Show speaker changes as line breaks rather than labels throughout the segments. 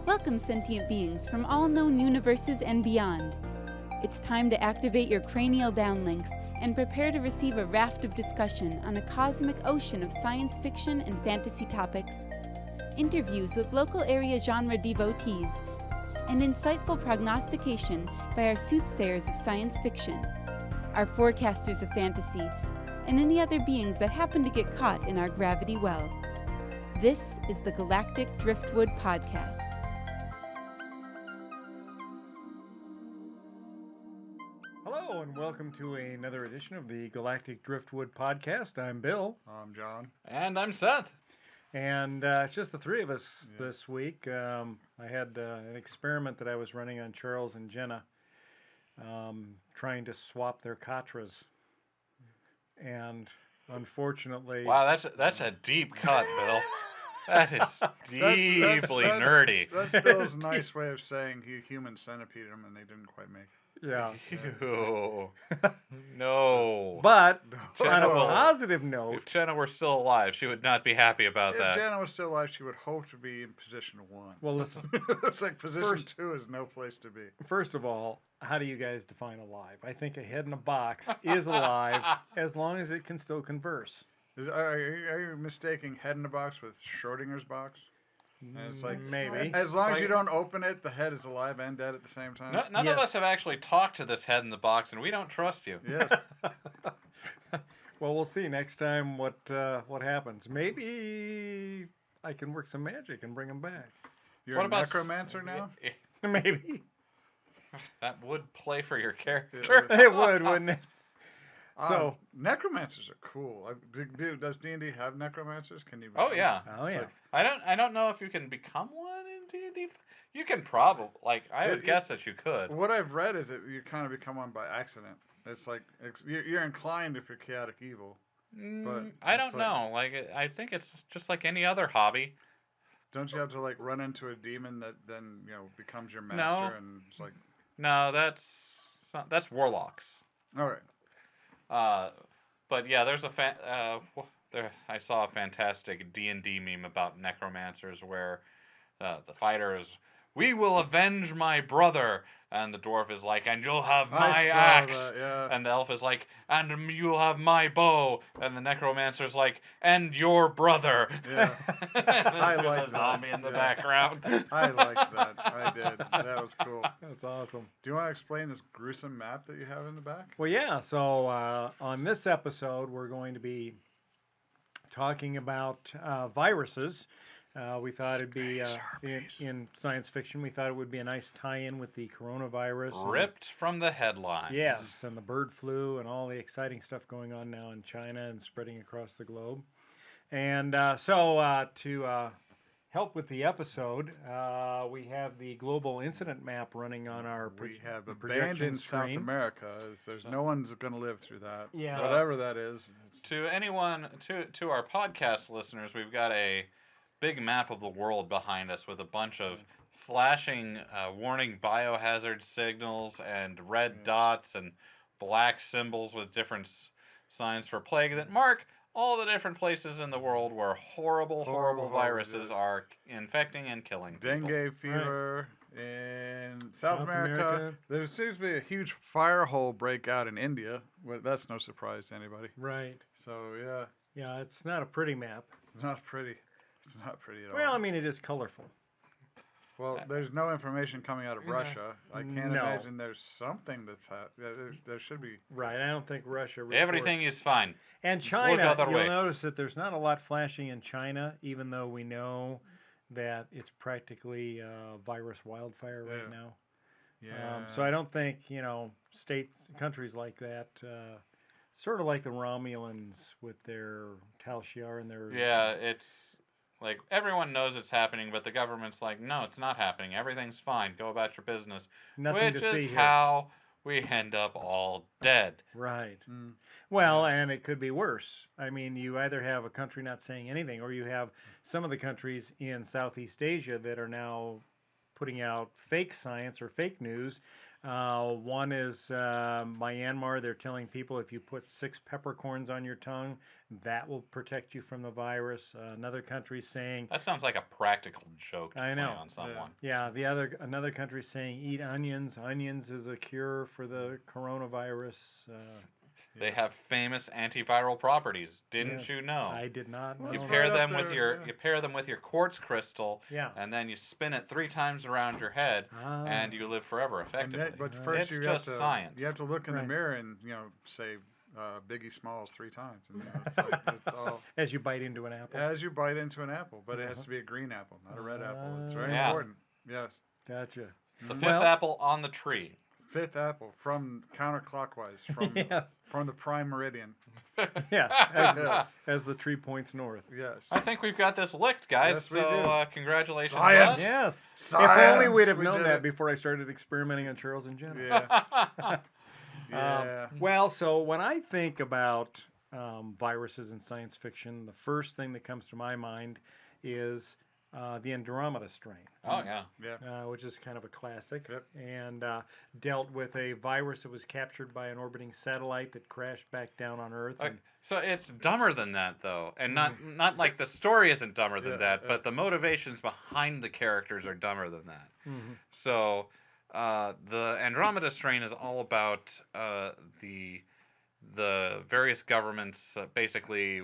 Welcome, sentient beings from all known universes and beyond. It's time to activate your cranial downlinks and prepare to receive a raft of discussion on a cosmic ocean of science fiction and fantasy topics, interviews with local area genre devotees, and insightful prognostication by our soothsayers of science fiction, our forecasters of fantasy, and any other beings that happen to get caught in our gravity well. This is the Galactic Driftwood Podcast.
Hello, and welcome to another edition of the Galactic Driftwood Podcast. I'm Bill.
I'm John.
And I'm Seth.
And it's just the three of us this week. I had an experiment that I was running on Charles and Jenna, trying to swap their Katras. And unfortunately...
Wow, that's a deep cut, Bill. That is deeply nerdy.
That's Bill's nice way of saying he human centipede them and they didn't quite make it.
Yeah.
Ew. No.
But
Jenna
on a
will-
positive note...
If Jenna were still alive, she would not be happy about
If
that.
Jenna was still alive, she would hope to be in position 1.
Well, listen.
It's like position 2 is no place to be.
First of all, how do you guys define alive? I think a head in a box is alive as long as it can still converse.
Are you mistaking head in a box with Schrodinger's box? And it's like
Maybe.
as long
It's
as you
like-
don't open it, the head is alive and dead at the same time.
None
Yes.
of us have actually talked to this head in the box, and we don't trust you.
Yes.
Well, we'll see next time what happens. Maybe I can work some magic and bring them back.
You're
What
a
about
necromancer now?
Maybe.
That would play for your character.
It would, wouldn't it? So,
necromancers are cool. Does D&D have necromancers? Can you?
Oh yeah.
oh yeah.
I don't know if you can become one in D&D. You can probably, I would guess that you could.
What I've read is that you kind of become one by accident. It's like you're inclined if you're chaotic evil. But
I
it's
don't
like-
know. I think it's just like any other hobby.
Don't you have to like run into a demon that then becomes your
No.
master and it's like
No, that's warlocks.
all right.
But yeah, there's I saw a fantastic D&D meme about necromancers where the fighter is, "We will avenge my brother," and the dwarf is like, "And you'll have my
I saw
axe,"
that, yeah.
and the elf is like, "And you'll have my bow," and the necromancer's like, "And your brother."
Yeah. I
There's
like
a
that,
zombie in the
yeah.
background.
I liked that. I did. That was cool.
That's awesome.
Do you want to explain this gruesome map that you have in the back?
Well, yeah. So on this episode, we're going to be talking about viruses. We thought it'd be in science fiction. We thought it would be a nice tie-in with the coronavirus. and-
Ripped from the headlines.
Yes, and the bird flu and all the exciting stuff going on now in China and spreading across the globe. And so to help with the episode, we have the global incident map running on our
We have
projection
abandoned South
screen.
America. There's no one's going to live through that.
Yeah.
Whatever that is.
To anyone, to our podcast listeners, we've got a big map of the world behind us with a bunch of flashing warning biohazard signals and red dots and black symbols with different signs for plague that mark all the different places in the world where horrible viruses are infecting and killing people.
Dengue fever in South
South
America.
America.
There seems to be a huge fire hole breakout in India. Well, that's no surprise to anybody.
Right.
So, yeah,
Yeah, it's not a pretty map.
it's not pretty. It's not pretty at all.
Well, I mean, it is colorful.
Well, there's no information coming out of Russia. I can't
No.
imagine there's something that's there should be.
Right. I don't think Russia.
Everything
reports-
is fine.
And
Look
China,
other
you'll
way.
notice that there's not a lot flashing in China, even though we know that it's practically virus wildfire right
Yeah.
now.
Yeah.
So I don't think, states, countries like that, sort of like the Romulans with their Tal Shiar and their...
Yeah, it's like everyone knows it's happening, but the government's like, no, it's not happening. Everything's fine. Go about your business.
Nothing
Which
to
is
see here.
how we end up all dead.
Right.
Mm.
Well, and it could be worse. I mean, you either have a country not saying anything, or you have some of the countries in Southeast Asia that are now putting out fake science or fake news. One is Myanmar. They're telling people if you put 6 peppercorns on your tongue, that will protect you from the virus. Another country saying,
That sounds like a practical joke to
I
play
know.
on someone.
yeah, another country saying eat onions. Onions is a cure for the coronavirus.
They have famous antiviral properties. Didn't
Yes,
you know?
I did not know.
You
Well,
that.
pair
right up
them with
there,
your
yeah.
you pair them with your quartz crystal,
Yeah.
and then you spin it 3 times around your head,
Ah.
and you live forever
And
effectively.
that, but first
it's
you
just
have to
science.
you have to look in the
Right.
mirror and say Biggie Smalls 3 times, and it's, like, it's all
As you bite into an apple.
as you bite into an apple, but it has to be a green apple, not a red apple. It's very
Yeah.
important. Yes,
Gotcha.
the 5th
Well-
apple on the tree.
5th apple from counterclockwise from
Yes.
from the prime meridian.
Yeah.
Yes.
As the tree points north.
Yes.
I think we've got this licked, guys.
Yes, we
so
do.
congratulations,
Science.
us.
Yes.
Science,
If only we'd have
we
known
did
that
it.
before I started experimenting on Charles and Jenna.
Yeah. Yeah.
Well, so when I think about viruses in science fiction, the first thing that comes to my mind is the Andromeda Strain.
Oh yeah.
Yeah.
Which is kind of a classic,
Yep.
and dealt with a virus that was captured by an orbiting satellite that crashed back down on Earth.
Okay,
And,
so it's dumber than that, though, and not like the story isn't dumber than
Yeah,
that,
yeah.
but the motivations behind the characters are dumber than that.
Mhm.
So the Andromeda Strain is all about the various governments basically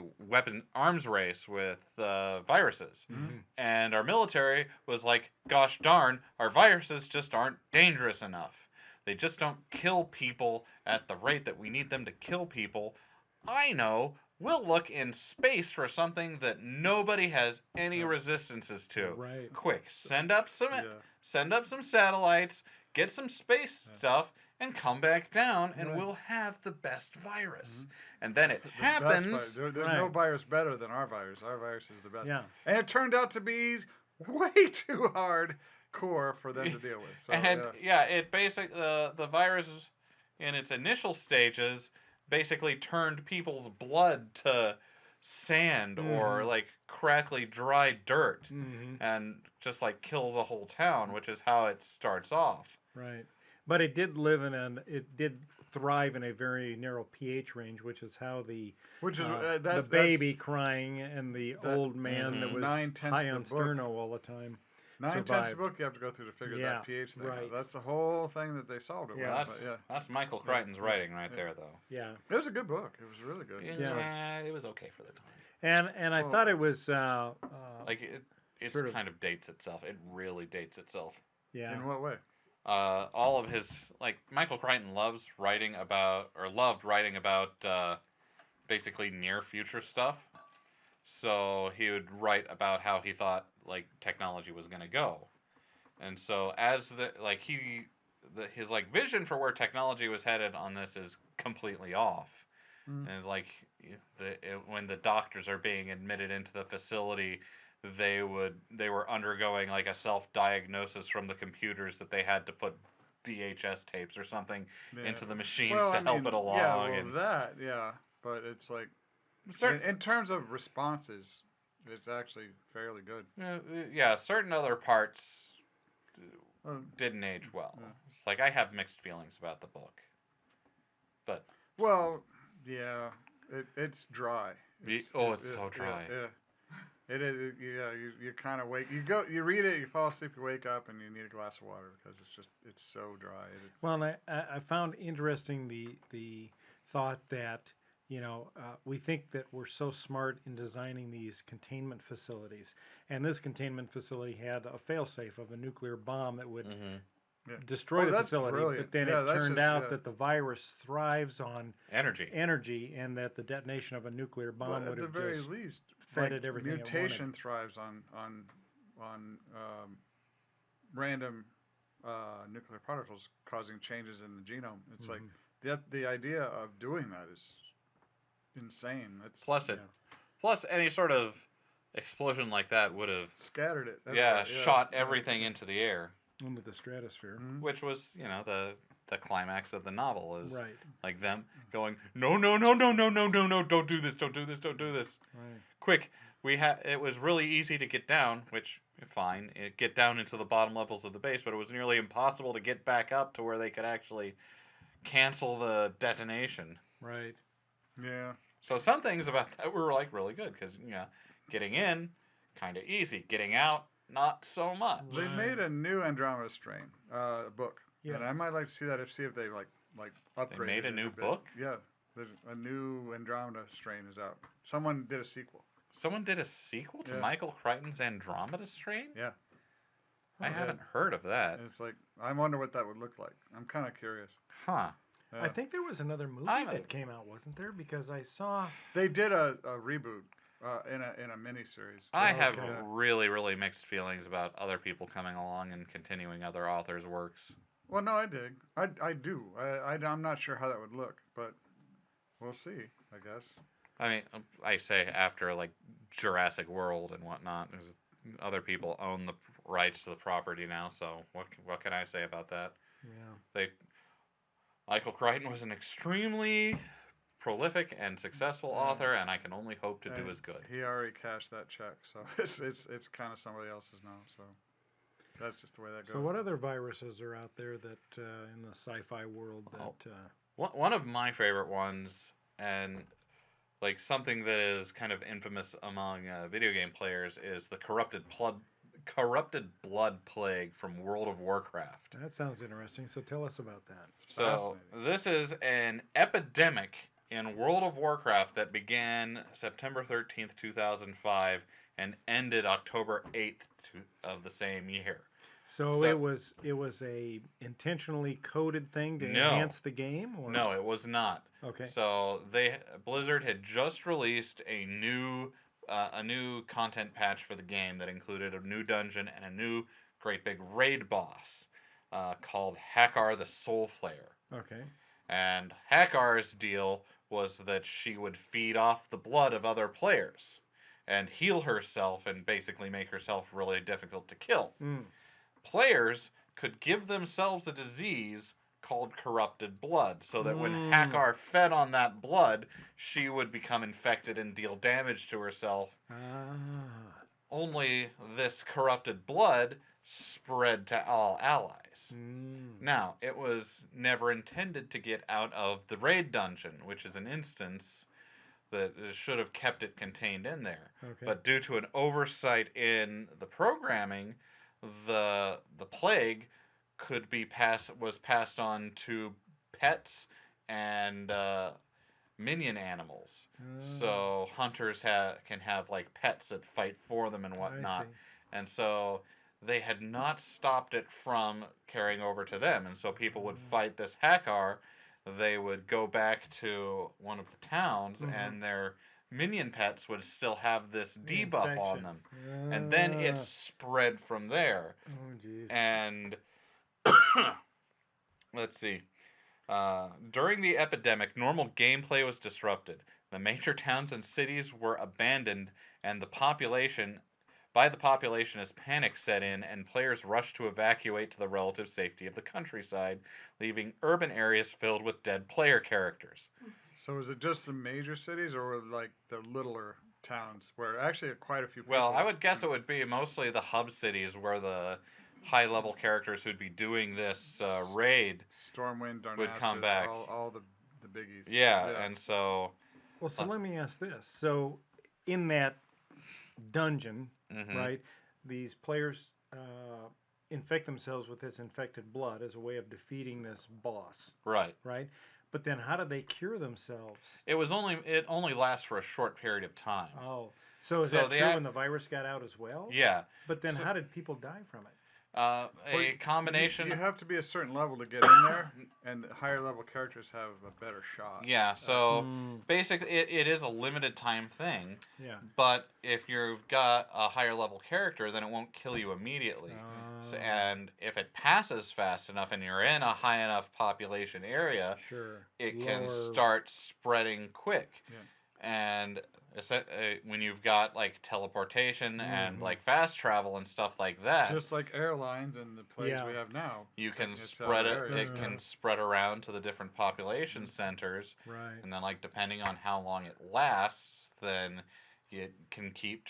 arms race with viruses.
Mhm.
And our military was like, gosh darn, our viruses just aren't dangerous enough. They just don't kill people at the rate that we need them to kill people. I know. We'll look in space for something that nobody has any resistances to.
Right.
Quick, send up some
Yeah.
satellites, get some space stuff, and come back down, and
Right.
we'll have the best virus. And then it
The best
happens.
virus. There's no
Right.
virus better than our virus. Our virus is the best.
Yeah.
And it turned out to be way too hardcore for them to deal with. So,
And
yeah.
it basically the virus in its initial stages basically turned people's blood to sand or
Mhm.
like crackly dry dirt,
Mhm.
and just like kills a whole town, which is how it starts off.
Right. But it did it did thrive in a very narrow pH range, which is how the
Which is
the
that's
baby crying and the
that-
old man that
Mhm.
was
9/10
high
of
on
the book.
sterno all the time.
9/10
survived.
book you have to go through to figure
Yeah,
that pH thing
right.
out. That's the whole thing that they solved it
Yeah.
with. But
That's Michael Crichton's writing right
Yeah.
there, though.
Yeah.
it was a good book. It was really good.
Yeah.
It was okay for the time.
And I
Well-
thought it was
Like it
sort of-
kind of dates itself. It really dates itself.
yeah.
In what way?
All of his Michael Crichton loved writing about basically near future stuff. So he would write about how he thought technology was going to go, and so as his vision for where technology was headed on this is completely off.
Mm.
And when the doctors are being admitted into the facility, they were undergoing a self-diagnosis from the computers that they had to put VHS tapes or something into the machines
Well,
to
I
help
mean,
it along.
Yeah, well,
and
but it's like
certain,
in terms of responses, it's actually fairly good.
certain other parts
Oh,
didn't age well.
Yeah.
It's I have mixed feelings about the book, but
well, yeah, it's dry.
It's so dry.
Yeah. It is. Yeah, you kind of you read it, you fall asleep, you wake up, and you need a glass of water because it's so dry.
Well, and I found interesting the thought that we think that we're so smart in designing these containment facilities, and this containment facility had a failsafe of a nuclear bomb that would destroy
Oh,
the
that's
facility.
brilliant.
But then
Yeah,
it
that's
turned
just-
out
yeah.
that the virus thrives on
energy.
and that the detonation of a nuclear bomb
But at
would
the
have
very
just
least,
fed it everything it wanted.
mutation thrives on random nuclear particles causing changes in the genome. It's like the idea of doing that is insane. That's
Plus any sort of explosion like that would have
scattered it.
yeah,
everywhere.
shot everything into the air.
Into the stratosphere.
which was, the climax of the novel is
Right.
like them going, no, no, no, no, no, no, no, no, don't do this, don't do this, don't do this.
Right.
Quick, it was really easy to get down, which, fine, get down into the bottom levels of the base, but it was nearly impossible to get back up to where they could actually cancel the detonation.
Right.
Yeah.
So some things about that were like really good because getting in, kind of easy. Getting out, not so much.
They made a new Andromeda Strain book,
Yes.
and I might like to see that. See if they like upgraded.
made a
it
new
bit.
book?
Yeah, there's a new Andromeda Strain is out. Someone did a sequel.
Someone did a sequel to
Yeah.
Michael Crichton's Andromeda Strain?
Yeah.
I haven't heard of that.
And it's like I wonder what that would look like. I'm kind of curious.
Huh.
Yeah.
I think there was another movie that came out, wasn't there? Because I saw.
They did a reboot in a miniseries.
I have
Okay.
really, really mixed feelings about other people coming along and continuing other authors' works.
Well, no, I dig. I do. I'm not sure how that would look, but we'll see. I guess.
I mean, I say after like Jurassic World and whatnot, because other people own the rights to the property now. So what can I say about that?
Yeah.
Michael Crichton was an extremely prolific and successful author, and I can only hope to do
And
as good.
He already cashed that check, so it's kind of somebody else's now. So that's just the way that goes.
So what other viruses are out there that in the sci-fi world that?
One of my favorite ones, and like something that is kind of infamous among video game players, is the corrupted blood plague from World of Warcraft.
That sounds interesting. So tell us about that.
So this is an epidemic in World of Warcraft that began September 13th, 2005 and ended October 8th of the same year.
So it was a intentionally coded thing to enhance the game, or
No, it was not.
Okay.
So Blizzard had just released a new content patch for the game that included a new dungeon and a new great big raid boss called Hakkar the Soulflayer.
Okay.
And Hakkar's deal was that she would feed off the blood of other players and heal herself and basically make herself really difficult to kill. Players could give themselves a disease called corrupted blood, so that when Hakkar fed on that blood, she would become infected and deal damage to herself. Only this corrupted blood spread to all allies. Now, it was never intended to get out of the raid dungeon, which is an instance that should have kept it contained in there.
Okay.
But due to an oversight in the programming, the plague was passed on to pets and minion animals. So hunters can have like pets that fight for them and whatnot. And so they had not stopped it from carrying over to them. And so people would fight this Hakkar. They would go back to one of the towns and their minion pets would still have this debuff on them. And then it spread from there.
Oh, jeez.
And let's see. During the epidemic, normal gameplay was disrupted. The major towns and cities were abandoned, and the population as panic set in, and players rushed to evacuate to the relative safety of the countryside, leaving urban areas filled with dead player characters.
So is it just the major cities, or like the littler towns where actually quite a few people?
Well, I would guess it would be mostly the hub cities where the high-level characters who'd be doing this raid
Stormwind, Darnassus,
would come back.
All the biggies.
Yeah, and so...
Well, so let me ask this. So in that dungeon, right, these players infect themselves with this infected blood as a way of defeating this boss.
Right.
Right? But then how do they cure themselves?
It only lasts for a short period of time.
Oh. So is that true when the virus got out as well?
Yeah.
But then how did people die from it?
A combination...
You have to be a certain level to get in there, and the higher level characters have a better shot.
Yeah, so basically it is a limited time thing.
Yeah.
But if you've got a higher level character, then it won't kill you immediately. So, and if it passes fast enough and you're in a high enough population area,
Sure.
it can start spreading quick.
Yeah.
And when you've got like teleportation and like fast travel and stuff like that,
Just like airlines and the planes we have now.
you can
taking it to
spread
other
it.
areas.
It can spread around to the different population centers,
Right.
and then like depending on how long it lasts, then it can keep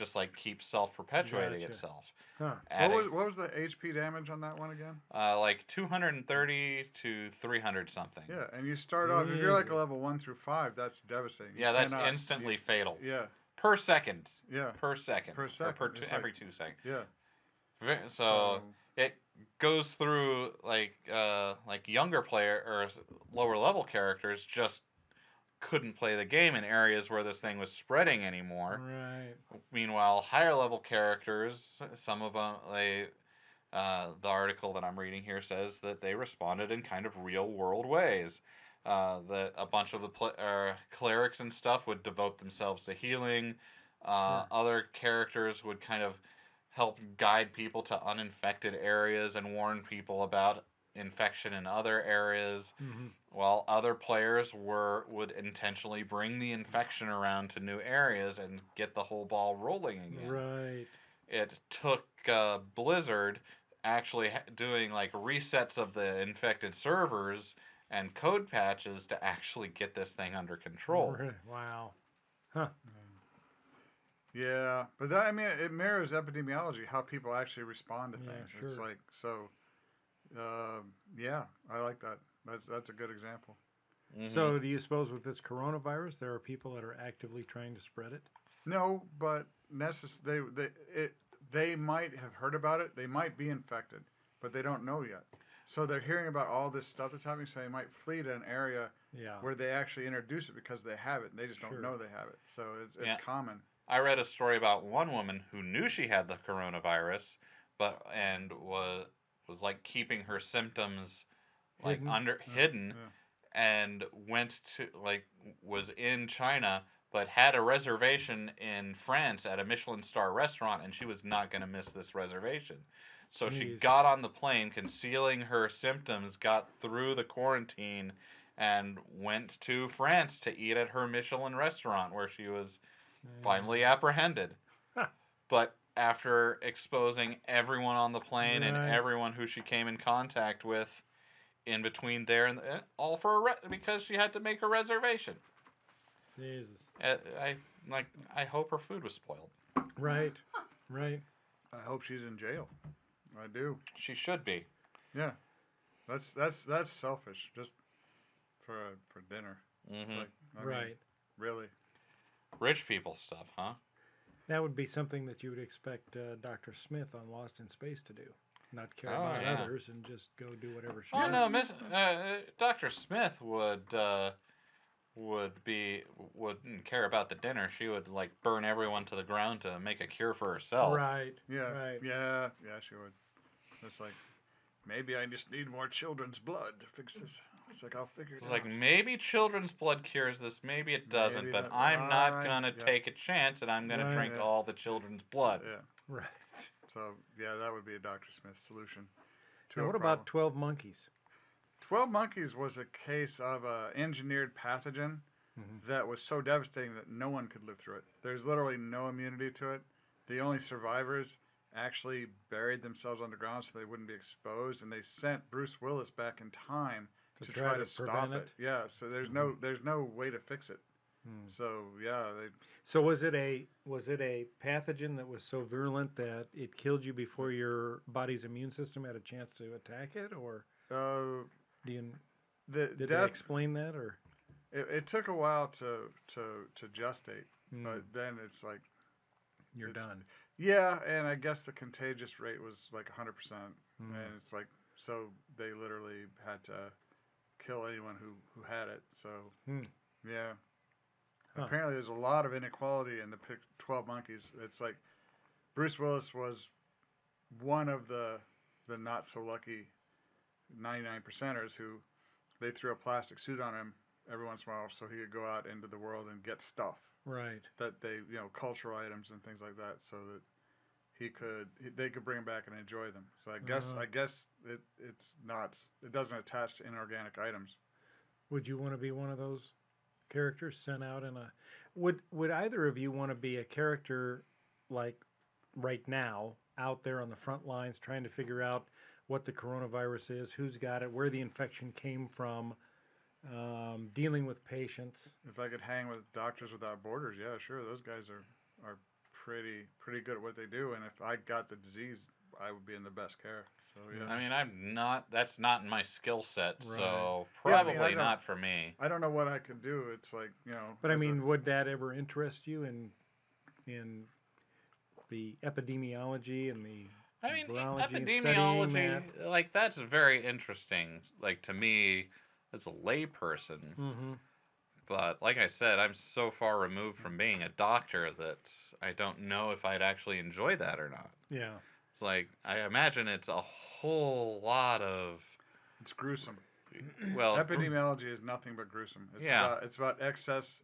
self-perpetuating
Gotcha.
itself.
Huh.
Adding,
What was the HP damage on that one again?
like 230 to 300 something.
Yeah, and you start off, if you're like a
Jesus.
level 1 through 5, that's devastating. You
Yeah, that's
cannot-
instantly fatal.
Yeah,
Per second.
yeah,
Per second.
Per
Or
second. It's
every 2 seconds.
yeah.
So it goes through like younger player or lower level characters just couldn't play the game in areas where this thing was spreading anymore.
Right.
Meanwhile, higher level characters, some of them, the article that I'm reading here says that they responded in kind of real world ways. That a bunch of the clerics and stuff would devote themselves to healing. Other characters would kind of help guide people to uninfected areas and warn people about infection in other areas, while other players would intentionally bring the infection around to new areas and get the whole ball rolling again.
Right.
It took Blizzard actually doing like resets of the infected servers and code patches to actually get this thing under control.
Wow. Huh.
Yeah, but that, I mean, it mirrors epidemiology, how people actually respond to
Yeah,
things.
sure.
It's like, so, yeah, I like that. That's a good example.
Mhm.
So, do you suppose with this coronavirus, there are people that are actively trying to spread it?
No, but they might have heard about it. They might be infected, but they don't know yet. So they're hearing about all this stuff that's happening, so they might flee to an area
Yeah.
where they actually introduce it because they have it, and they just don't
Sure.
know they have it. So it's
Yeah.
common.
I read a story about one woman who knew she had the coronavirus, and was like keeping her symptoms like hidden,
Yeah.
and went to was in China but had a reservation in France at a Michelin star restaurant, and she was not going to miss this reservation. So she
Jesus.
got on the plane concealing her symptoms, got through the quarantine, and went to France to eat at her Michelin restaurant where she was finally apprehended. But after exposing everyone on the plane and
Right.
everyone who she came in contact with in between there, and all because she had to make a reservation.
Jesus.
I hope her food was spoiled.
Right. Right.
I hope she's in jail. I do.
She should be.
Yeah, that's selfish. Just for dinner. It's like, I mean,
Right.
really.
Rich people stuff, huh?
That would be something that you would expect Dr. Smith on Lost in Space to do. Not care
Oh,
about
yeah.
others and just go do whatever she
Oh
wants.
no, Dr. Smith wouldn't care about the dinner. She would like burn everyone to the ground to make a cure for herself.
Right.
Yeah.
Right.
Yeah, she would. It's like, maybe I just need more children's blood to fix this. It's like, I'll figure it
It's
out.
like maybe children's blood cures this, maybe it doesn't,
Maybe
but
that-
I'm not
I-
gonna
yeah.
take a chance and I'm gonna
Right.
drink
Yeah.
all the children's blood.
Yeah.
Right.
So, yeah, that would be a Dr. Smith solution. To
Now,
a
what
problem.
about 12 monkeys?
12 Monkeys was a case of an engineered pathogen that was so devastating that no one could live through it. There's literally no immunity to it. The only survivors actually buried themselves underground so they wouldn't be exposed, and they sent Bruce Willis back in time to try to stop
prevent
it. Yeah, so there's no way to fix it. So yeah,
So was it a pathogen that was so virulent that it killed you before your body's immune system had a chance to attack it, or did
the
they
death.
explain that, or
It took a while to gestate, but then it's like
you're
it's-
done?
yeah, and I guess the contagious rate was like 100%, and it's like so they literally had to kill anyone who had it. So yeah.
Huh.
Apparently, there's a lot of inequality in the 12 Monkeys. It's like Bruce Willis was one of the not so lucky 99%ers who they threw a plastic suit on him every once in a while so he could go out into the world and get stuff
Right.
that they, cultural items and things like that, so that they could bring them back and enjoy them. So I guess it doesn't attach to inorganic items.
Would you want to be one of those characters sent out in a. Would either of you want to be a character like right now out there on the front lines trying to figure out what the coronavirus is, who's got it, where the infection came from, dealing with patients?
If I could hang with Doctors Without Borders, yeah, sure. Those guys are pretty good at what they do, and if I got the disease, I would be in the best care. So yeah.
I mean, I'm not. That's not in my skill set,
Right.
so
Yeah, I mean,
probably
I don't-
not for me.
I don't know what I could do. It's like, you know.
But I
as a-
mean, would that ever interest you in the epidemiology and the
I mean,
virology and studying
epidemiology,
that?
like that's very interesting. Like to me, as a layperson.
Mm-hmm.
But like I said, I'm so far removed from being a doctor that I don't know if I'd actually enjoy that or not.
Yeah.
It's like I imagine it's a whole lot of
It's gruesome.
well,
Epidemiology is nothing but gruesome. It's about excess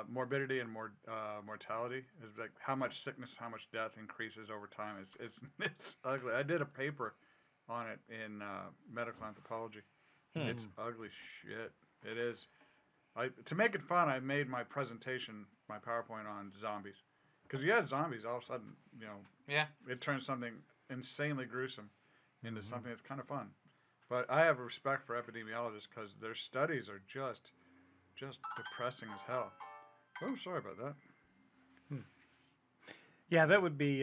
morbidity and mortality. It's like how much sickness, how much death increases over time. It's ugly. I did a paper on it in medical anthropology. It's ugly shit. It is. To make it fun, I made my presentation, my PowerPoint on zombies. Because you had zombies, all of a sudden, you know,
yeah.
it turns something insanely gruesome into something that's kind of fun. But I have respect for epidemiologists because their studies are just depressing as hell. Oh, sorry about that.
Yeah, that would be.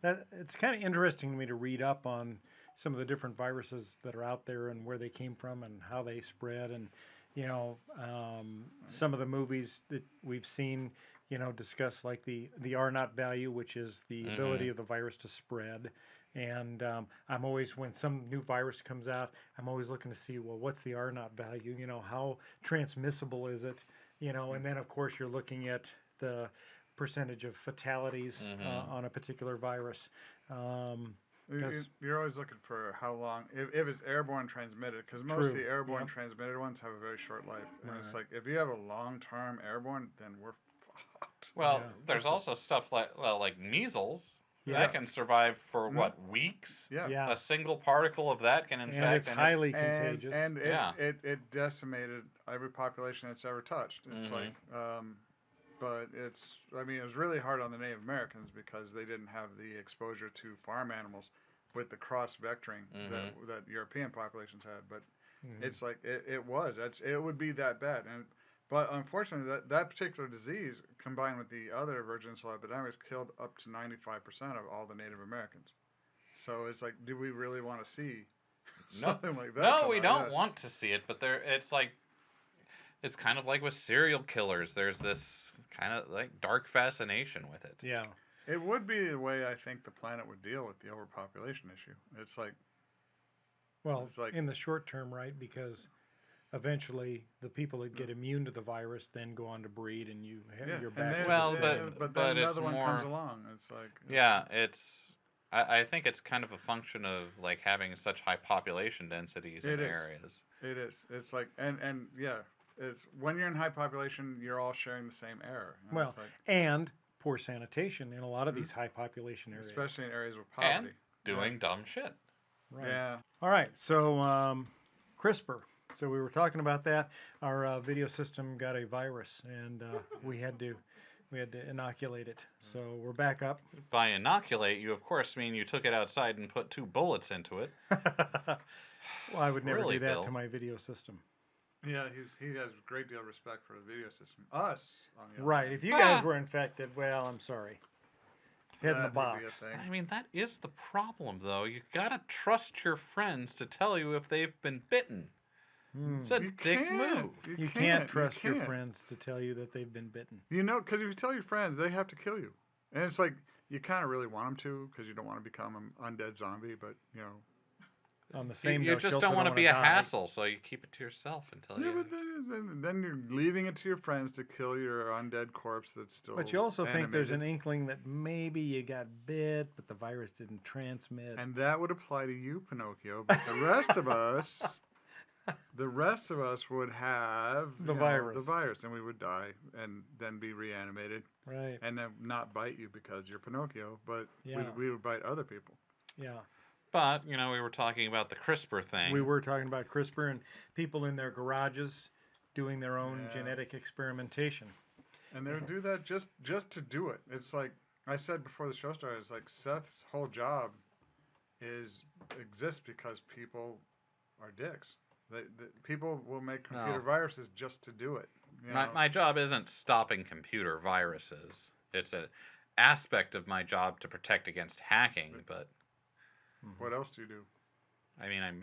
That it's kind of interesting to me to read up on some of the different viruses that are out there and where they came from and how they spread, and you know, some of the movies that we've seen, you know, discuss like the R naught value, which is the ability of the virus to spread. And I'm always, when some new virus comes out, I'm always looking to see, well, what's the R naught value? You know, how transmissible is it? You know, and then of course you're looking at the percentage of fatalities on a particular virus.
You're always looking for how long, if it's airborne transmitted, because most of the airborne transmitted ones have a very short life. And it's like, if you have a long-term airborne, then we're fucked.
Well, there's also stuff like measles.
Yeah.
That can survive for what, weeks?
Yeah.
A single particle of that can infect.
And it's highly contagious.
And it decimated every population it's ever touched. It's like, but it was really hard on the Native Americans because they didn't have the exposure to farm animals with the cross vectoring that European populations had. But it's like, it would be that bad. But unfortunately, that particular disease, combined with the other virgin cell epidemics, killed up to 95% of all the Native Americans. So it's like, do we really want to see something like that?
No, we don't want to see it. But it's kind of like with serial killers. There's this kind of like dark fascination with it.
Yeah.
It would be the way I think the planet would deal with the overpopulation issue. It's like,
well, in the short term, right? Because eventually the people that get immune to the virus then go on to breed, and you're back.
But then
it's
another one
more,
comes along. It's like
I think it's kind of a function of like having such high population densities in areas.
It is. It's like it's when you're in high population, you're all sharing the same air.
Well, and poor sanitation in a lot of these high population areas,
especially in areas with poverty,
and doing dumb shit.
Right.
Yeah.
All right. So CRISPR. So we were talking about that. Our video system got a virus, and we had to inoculate it. So we're back up.
By inoculate, you of course mean you took it outside and put 2 bullets into it.
Well, I would never
Really,
do that
Bill?
to my video system.
Yeah, he has a great deal of respect for the video system. Us, on the other
Right.
hand,
If you guys were infected, well, I'm sorry. Head in the
that would be a
box.
thing.
I mean, that is the problem, though. You gotta trust your friends to tell you if they've been bitten. It's a
You
dick
can't.
move.
You can't trust your friends to tell you that they've been bitten.
You know, because if you tell your friends, they have to kill you. And it's like, you kind of really want them to because you don't want to become an undead zombie, but, you know.
On the same
You
note,
just
also
don't want to
wanna
be a
die.
hassle, so you keep it to yourself until
Yeah,
you...
but then you're leaving it to your friends to kill your undead corpse that's still
But you also think there's an
animated.
inkling that maybe you got bit, but the virus didn't transmit.
And that would apply to you, Pinocchio. But the rest of us... The rest of us would have
The virus.
the virus, and we would die, and then be reanimated,
Right.
and then not bite you because you're Pinocchio, but
Yeah.
we would bite other people.
Yeah.
But, you know, we were talking about the CRISPR thing.
We were talking about CRISPR and people in their garages doing their own
Yeah.
genetic experimentation.
And they would do that just to do it. It's like I said before the show started. It's like Seth's whole job exists because people are dicks. People will make computer
No.
viruses just to do it. You
My,
know?
my job isn't stopping computer viruses. It's an aspect of my job to protect against hacking. But
What else do you do?
I mean, I'm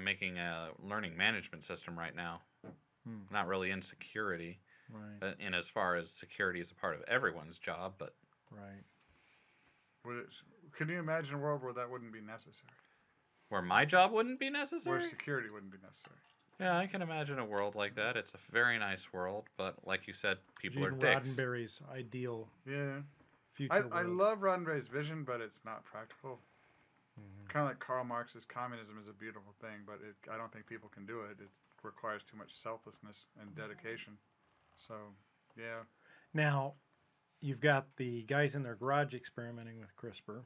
making a learning management system right now.
Hmm.
Not really in security,
Right.
in as far as security is a part of everyone's job. But
Right.
Can you imagine a world where that wouldn't be necessary?
where my job wouldn't be
Where
necessary.
security wouldn't be necessary?
Yeah, I can imagine a world like that. It's a very nice world, but like you said, people
Gene
are dicks.
Roddenberry's ideal
Yeah.
future
I
world.
love Roddenberry's vision, but it's not practical.
Mhm.
Kind of like Karl Marx's communism is a beautiful thing, but I don't think people can do it. It requires too much selflessness and dedication. So, yeah.
Now, you've got the guys in their garage experimenting with CRISPR,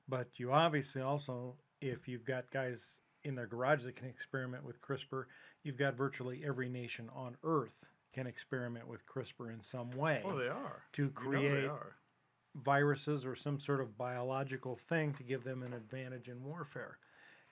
but you obviously also, if you've got guys in their garage that can experiment with CRISPR, you've got virtually every nation on Earth can experiment with CRISPR in some way
Oh, they are.
to
You know
create
they are.
viruses or some sort of biological thing to give them an advantage in warfare.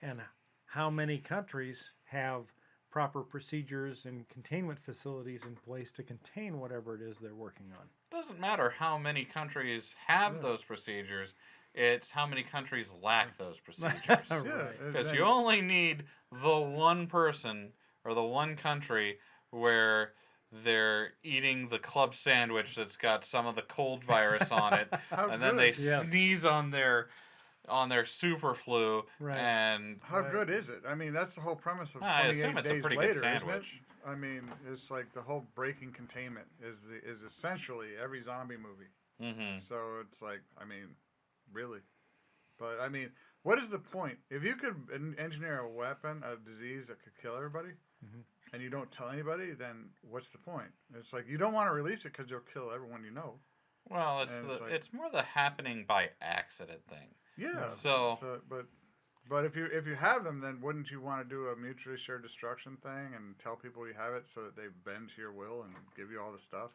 And how many countries have proper procedures and containment facilities in place to contain whatever it is they're working on?
Doesn't matter how many countries have
Yeah.
those procedures. It's how many countries lack those procedures.
Right.
Yeah.
Because you only need the one person or the one country where they're eating the club sandwich that's got some of the cold virus on it,
How
and then
good.
they
Yes.
sneeze on their super flu,
Right.
and
How
Right.
good is it? I mean, that's the whole premise of
I
28
assume it's a
days
pretty good
later, isn't it?
sandwich.
I mean, it's like the whole breaking containment is essentially every zombie movie.
mm-hmm.
So it's like, I mean, really. But I mean, what is the point? If you could engineer a weapon, a disease that could kill everybody,
Mhm.
and you don't tell anybody, then what's the point? It's like you don't want to release it because you'll kill everyone you know.
Well, it's
And it's like-
it's more the happening by accident thing.
Yeah.
So-
but if you have them, then wouldn't you want to do a mutually shared destruction thing and tell people you have it so that they bend to your will and give you all the stuff?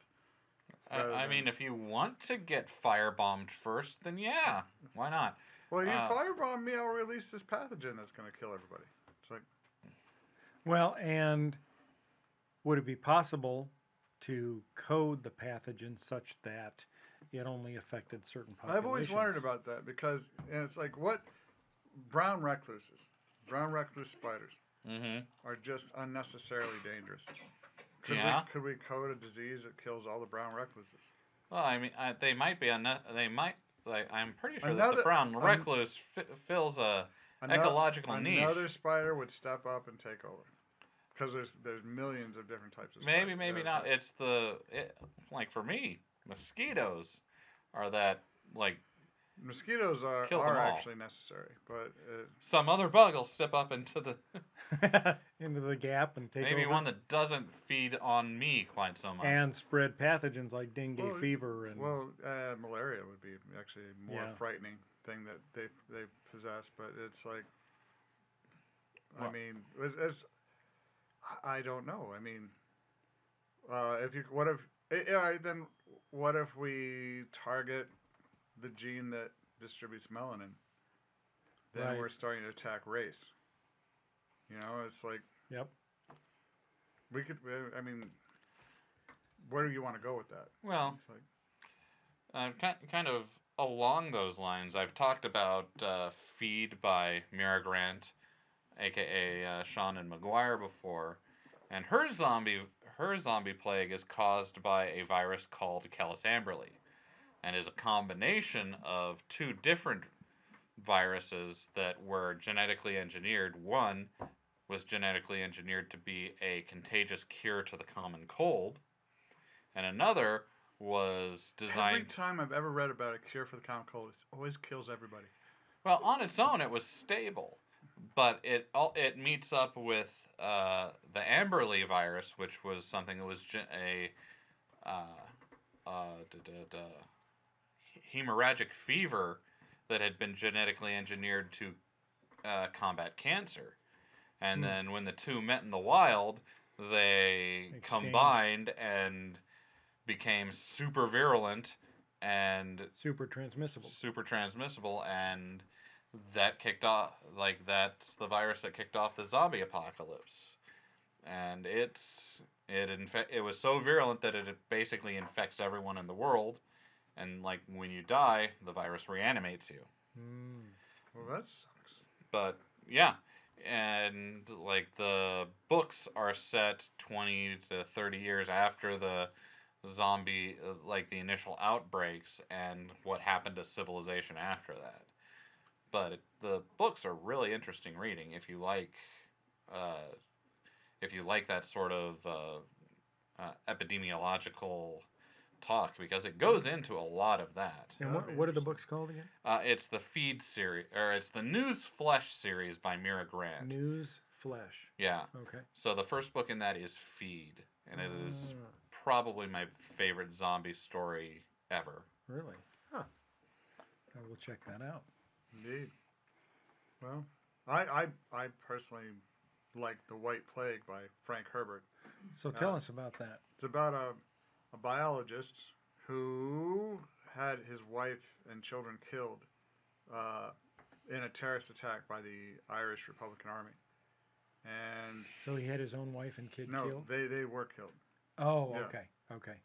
rather
I
than-
mean, if you want to get firebombed first, then yeah, why not?
Well, you
Uh,
firebomb me, I'll release this pathogen that's going to kill everybody. It's like,
Well, and would it be possible to code the pathogen such that it only affected certain populations?
I've always wondered about that because and it's like what brown recluse spiders
Mm-hmm.
are just unnecessarily dangerous.
Yeah.
Could we code a disease that kills all the brown recluses?
Well, I mean, they might be they might. Like, I'm pretty sure that
Another-
the brown recluse fills a ecological niche.
Another spider would step up and take over. Because there's millions of different types of spiders.
Maybe
Yeah,
not.
it's
It's like for me, mosquitoes are that like
mosquitoes are
Kill them all.
actually necessary, but
some other bug will step up into the
into the gap and take
maybe
over
one that doesn't feed on me quite so much.
and spread pathogens like dengue
Well,
fever and
malaria would be actually a more
Yeah.
frightening thing that they possess. But it's like, I
Well-
mean, I don't know. I mean, what if we target the gene that distributes melanin? Then
Right.
we're starting to attack race. You know, it's like
yep.
we could. I mean, where do you want to go with that?
Well,
It's like,
kind of along those lines, I've talked about Feed by Mira Grant, aka Sean and McGuire before, and her zombie plague is caused by a virus called Calisamberly, and is a combination of two different viruses that were genetically engineered. One was genetically engineered to be a contagious cure to the common cold, and another was
every
designed.
time I've ever read about a cure for the common cold, it always kills everybody.
Well, on its own, it was stable, but it meets up with the Amberley virus, which was something that was hemorrhagic fever that had been genetically engineered to combat cancer. And then when the two met in the wild, they
Exchanged.
combined and became super virulent and
Super transmissible.
super transmissible, and that kicked off, like, that's the virus that kicked off the zombie apocalypse. And it was so virulent that it basically infects everyone in the world, and like when you die, the virus reanimates you.
Well, that sucks.
But yeah, and like the books are set 20 to 30 years after the zombie, like the initial outbreaks, and what happened to civilization after that. But the books are really interesting reading if you like that sort of epidemiological talk, because it goes into a lot of that.
And what are the books called again?
It's the Feed series, or it's the News Flesh series by Mira Grant.
News Flesh.
Yeah.
Okay.
So the first book in that is Feed, and it is probably my favorite zombie story ever.
Really? Huh. I will check that out.
Indeed. Well, I personally like The White Plague by Frank Herbert.
So tell us about that.
It's about a biologist who had his wife and children killed in a terrorist attack by the Irish Republican Army. And
So he had his own wife and kid killed?
No, they were killed.
Oh,
Yeah.
okay.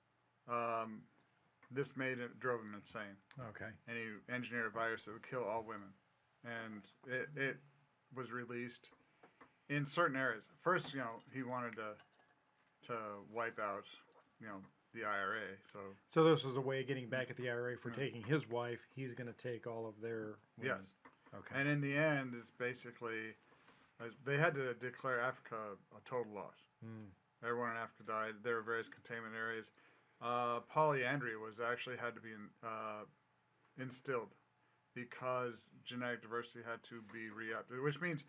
This drove him insane.
Okay.
And he engineered a virus that would kill all women. And it was released in certain areas. First, he wanted to wipe out, the IRA.
So this was a way of getting back at the IRA for taking his wife. He's going to take all of their women.
Yes.
Okay.
And in the end, it's basically they had to declare Africa a total loss. Everyone in Africa died. There were various containment areas. Polyandry had to be instilled because genetic diversity had to be re-upped, which means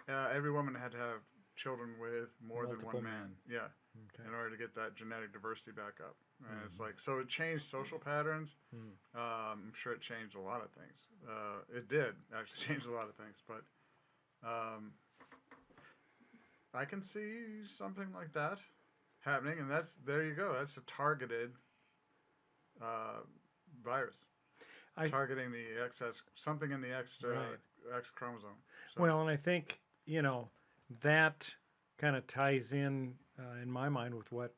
every woman had to have children with more than
Multiple
one man. Yeah.
Okay.
In order to get that genetic diversity back up. And it's like, so it changed social patterns. I'm sure it changed a lot of things. It did actually change a lot of things, but I can see something like that happening, and there you go. That's a targeted virus. Targeting the excess, something in the X chromosome. So.
Well, and I think, that kind of ties in my mind, with what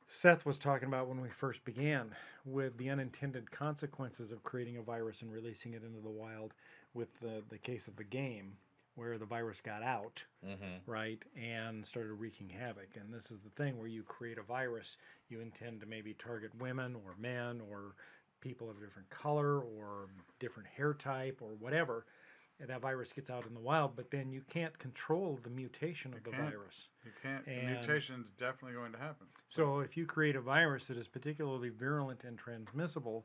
Seth was talking about when we first began, with the unintended consequences of creating a virus and releasing it into the wild, with the case of the game, where the virus got out, right, and started wreaking havoc. And this is the thing, where you create a virus, you intend to maybe target women or men or people of a different color or different hair type or whatever. And that virus gets out in the wild, but then you can't control the mutation of the virus.
You can't. The mutation's definitely going to happen.
So if you create a virus that is particularly virulent and transmissible,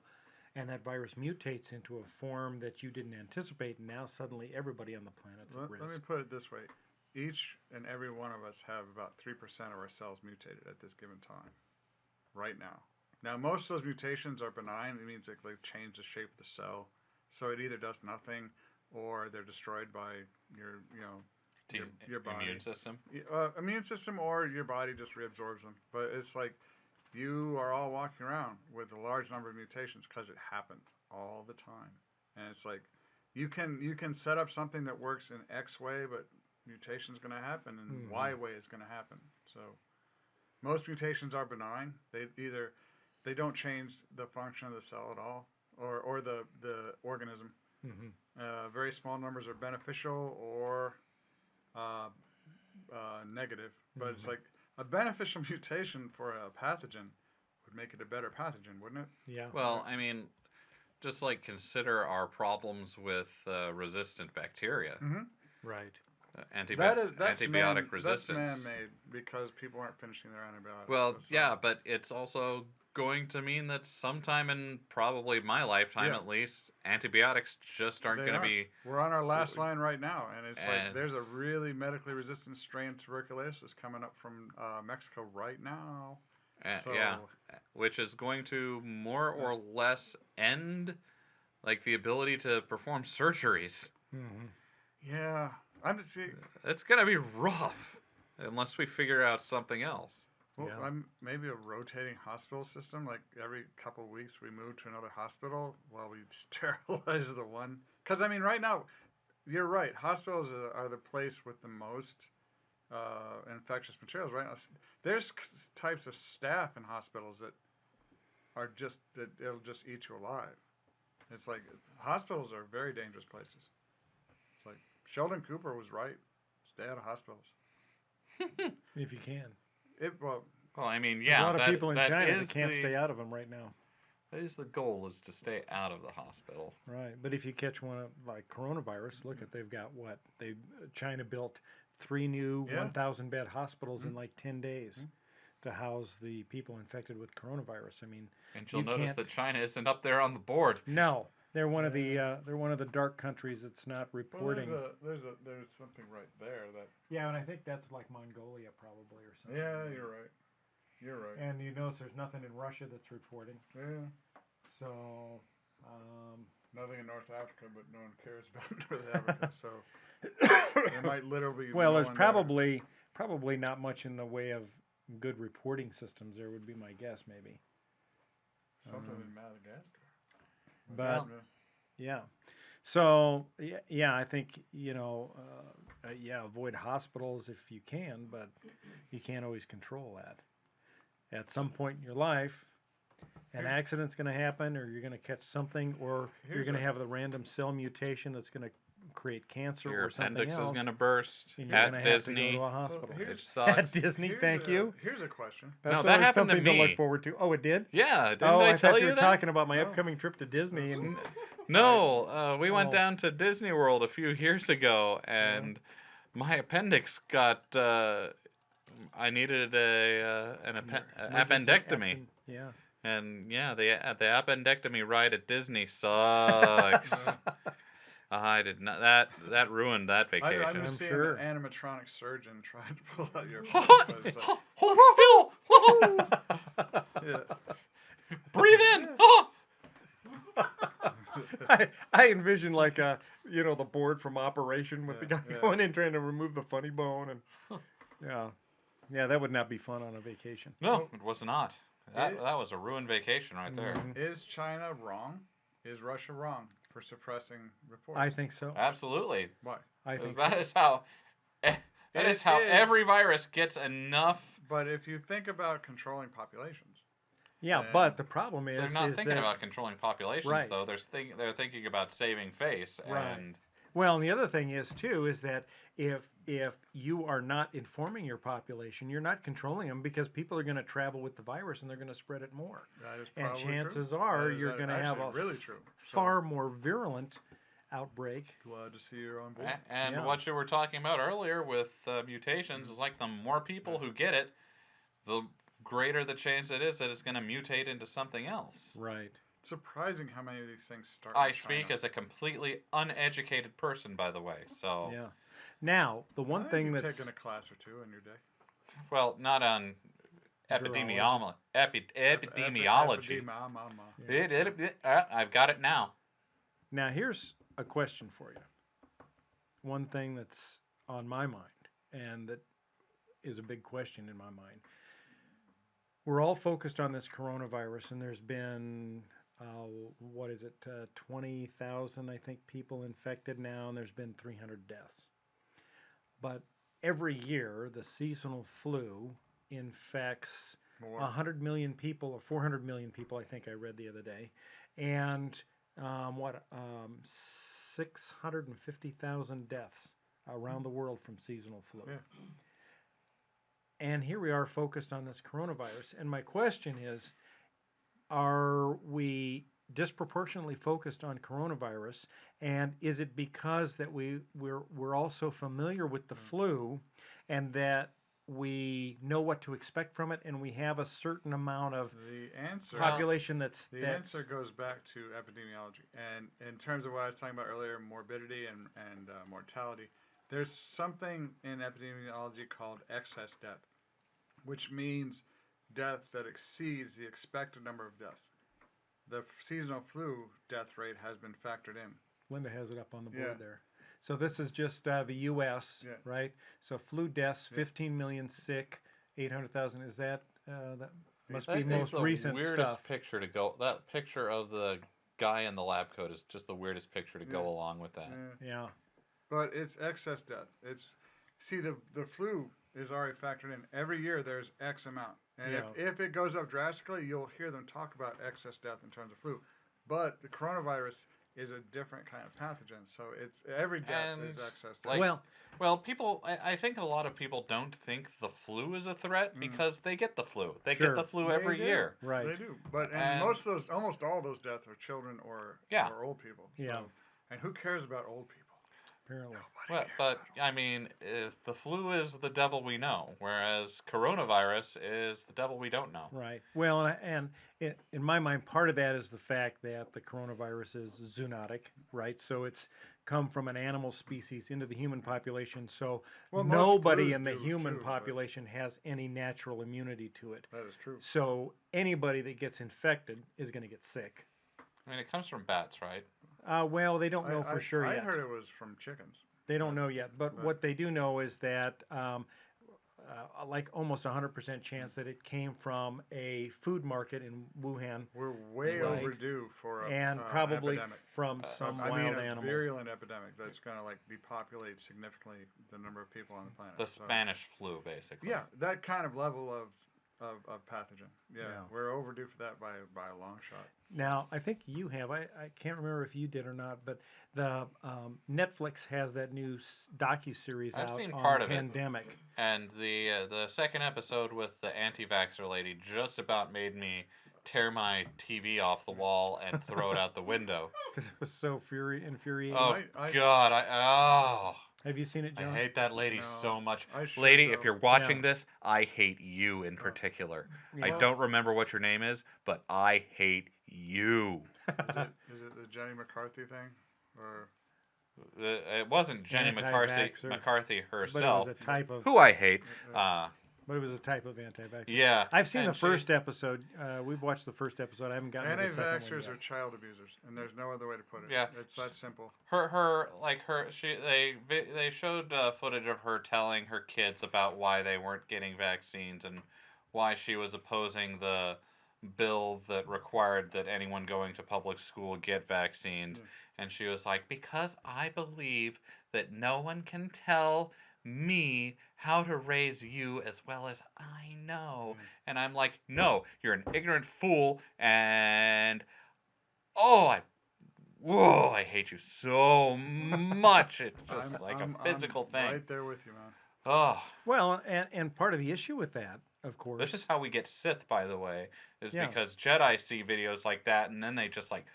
and that virus mutates into a form that you didn't anticipate, now suddenly everybody on the planet's at risk.
Let me put it this way. Each and every one of us have about 3% of our cells mutated at this given time, right now. Now, most of those mutations are benign. It means they change the shape of the cell. So it either does nothing, or they're destroyed by your body.
Immune system?
Immune system, or your body just reabsorbs them. But it's like you are all walking around with a large number of mutations because it happens all the time. And it's like you can set up something that works in X way, but mutation's going to happen, and Y way is going to happen. So most mutations are benign. They don't change the function of the cell at all, or the organism. Very small numbers are beneficial or negative, but it's like a beneficial mutation for a pathogen would make it a better pathogen, wouldn't it?
Yeah.
Well, I mean, just like consider our problems with resistant bacteria.
Right.
Antibiotic resistance.
That's man-made because people aren't finishing their antibiotics.
Well, yeah, but it's also going to mean that sometime in probably my lifetime, at least, antibiotics just aren't going to be.
We're on our last line right now, and it's like there's a really medically resistant strain of tuberculosis coming up from Mexico right now.
Yeah, which is going to more or less end like the ability to perform surgeries.
Yeah, I'm just.
It's going to be rough. unless we figure out something else.
Well,
Yeah.
maybe a rotating hospital system. Like every couple of weeks, we move to another hospital while we sterilize the one. Because I mean, right now, you're right. Hospitals are the place with the most infectious materials. Right now, there's types of staff in hospitals that are just that it'll just eat you alive. It's like hospitals are very dangerous places. It's like Sheldon Cooper was right. Stay out of hospitals.
If you can.
Well,
I mean,
There's a lot of
that-
people in
that
China
is
that can't
the-
stay out of them right now.
That is the goal, is to stay out of the hospital.
Right, but if you catch one of, like coronavirus, look at they've got what China built 3 new
Yeah.
1,000 bed hospitals in like 10 days to house the people infected with coronavirus. I mean,
And you'll
You
notice
can't-
that China isn't up there on the board.
no, they're one of the dark countries that's not reporting.
there's something right there that.
Yeah, and I think that's like Mongolia probably or something.
Yeah, you're right. You're right.
And you notice there's nothing in Russia that's reporting.
Yeah.
So,
Nothing in North Africa, but no one cares about North Africa. So there might literally. Be
well,
no
there's
one there.
probably not much in the way of good reporting systems. There would be my guess, maybe.
Something in Madagascar.
But yeah, so yeah, I think avoid hospitals if you can, but you can't always control that. At some point in your life, an accident's going to happen, or you're going to catch something, or you're
Here's
going to
a-
have the random cell mutation that's going to create cancer
Your
or something
appendix
else.
is going to burst
and you're
at
going to have to go
Disney.
to a hospital.
here-
It
It
sucks.
At Disney, thank you.
Here's a question.
That's
that
always
happened to
something to
me.
look forward to. Oh, it did?
Yeah, didn't
Oh,
I
I
tell
thought you
you
were
that?
talking about my
No.
upcoming trip to Disney. And
No, we went
Oh.
down to Disney World a few years ago, and my appendix got. I needed an appendectomy,
Yeah.
and the appendectomy ride at Disney sucks. I did not. That ruined that
I
vacation.
was
I'm
seeing
sure.
an animatronic surgeon trying to pull out your.
Hold still.
Yeah.
Breathe in. Oh.
I envision like the board from Operation with the guy
Yeah.
going in trying to remove the funny bone and yeah, that would not be fun on a vacation.
No, it was not. That
It-
was a ruined vacation right there.
Mhm.
Is China wrong? Is Russia wrong for suppressing reports?
I think so.
Absolutely.
Why?
I
'Cause
think
that
so.
is how. That
It
is how
is.
every virus gets enough.
But if you think about controlling populations,
Yeah,
and
but the problem
They're
is
not
is
thinking
that
about controlling populations,
Right.
though. They're thinking about saving face.
Right.
And
well, and the other thing is too is that if you are not informing your population, you're not controlling them because people are going to travel with the virus and they're going to spread it more.
that is
And
probably
chances
true.
are
That is
you're going to have
actually
a
really true. So,
far more virulent outbreak.
glad to see you're on board.
and
Yeah.
what you were talking about earlier with mutations is like the more people who get it, the greater the chance it is that it's going to mutate into something else.
Right.
Surprising how many of these things start.
I
in
speak
China.
as a completely uneducated person, by the way. So,
Yeah. Now, the one
I think
thing
you've
that's
taken a class or two in your day.
well, not on epidemiology. Epidemiology. I've got it now.
now here's a question for you. One thing that's on my mind and that is a big question in my mind. We're all focused on this coronavirus, and there's been 20,000, I think, people infected now, and there's been 300 deaths. But every year, the seasonal flu infects
More.
100 million people, or 400 million people, I think I read the other day, and 650,000 deaths around the world from seasonal flu.
Yeah.
And here we are focused on this coronavirus. And my question is, are we disproportionately focused on coronavirus? And is it because that we're also familiar with the flu and that we know what to expect from it and we have a certain amount of
The answer.
population that's
The answer goes back to epidemiology. And in terms of what I was talking about earlier, morbidity and mortality, there's something in epidemiology called excess death, which means death that exceeds the expected number of deaths. The seasonal flu death rate has been factored in.
Linda has it up on the board
Yeah.
there. So this is just the U.S.,
Yeah.
right? So flu deaths,
Yeah.
15 million sick, 800,000. Is that that must
That
be
is
most
the
recent
weirdest
stuff?
picture to go. That picture of the guy in the lab coat is just the weirdest picture to go
Yeah.
along with that.
Yeah.
But it's excess death. See the flu is already factored in. Every year there's X amount, and
Yeah.
if it goes up drastically, you'll hear them talk about excess death in terms of flu. But the coronavirus is a different kind of pathogen, so it's every death is
And,
excess death.
like,
Well,
Well, I think a lot of people don't think the flu is a threat because they get the flu. They
Sure.
get the flu
They
every
do.
year.
right.
They do, but
And-
most of those, almost all those deaths are children or old people. So,
Yeah.
and who cares about old people?
Apparently.
Well, but I mean, if the flu is the devil we know, whereas coronavirus is the devil we don't know.
Right. Well, and in my mind, part of that is the fact that the coronavirus is zoonotic, right? So it's come from an animal species into the human population. So
Well, most
nobody
flus
in the
do
human
too, but-
population has any natural immunity to it.
That is true.
So anybody that gets infected is going to get sick.
I mean, it comes from bats, right?
Well, they don't know for sure
I
yet.
heard it was from chickens.
They don't know yet, but
Right.
what they do know is that, like almost 100% chance that it came from a food market in Wuhan,
We're way
Right.
overdue for a
and probably
epidemic.
from some
I
wild
mean, a
animal.
virulent epidemic that's going to like depopulate significantly the number of people on the planet.
The
So,
Spanish flu, basically.
yeah, that kind of level of pathogen. Yeah,
Yeah.
we're overdue for that by a long shot.
Now, I think you have. I can't remember if you did or not, but the Netflix has that new docu-series
I've
out
seen
on
part
the
of it.
pandemic.
And the second episode with the anti-vaxxer lady just about made me tear my TV off the wall and throw it out the window.
Because it was so infuriating.
Oh
I-
God!
Have you seen it,
I
John?
hate that lady
No,
so much.
I should,
Lady,
though.
if you're watching
Yeah.
this, I hate you in particular. I
Yeah.
don't remember what your name is, but I hate you.
Is it the Jenny McCarthy thing, or
It wasn't Jenny
Anti-vaxxer.
McCarthy
But it
herself,
was a type of.
who I hate.
But it was a type of anti-vaxxer.
Yeah.
I've seen
and
the first episode. We've watched the first episode. I haven't gotten to the second one
anti-vaxxers
yet.
are child abusers, and there's no other way to put it.
Yeah.
It's that simple.
They showed footage of her telling her kids about why they weren't getting vaccines and why she was opposing the bill that required that anyone going to public school get vaccines. And she was like, because I believe that no one can tell me how to raise you as well as I know. And I'm like, no, you're an ignorant fool, and I hate you so much. It's just
I'm
a physical thing.
Right there with you, man.
Oh,
Well, and part of the issue with that, of course,
this is how we get Sith, by the way, is
Yeah.
because Jedi see videos like that, and then they just like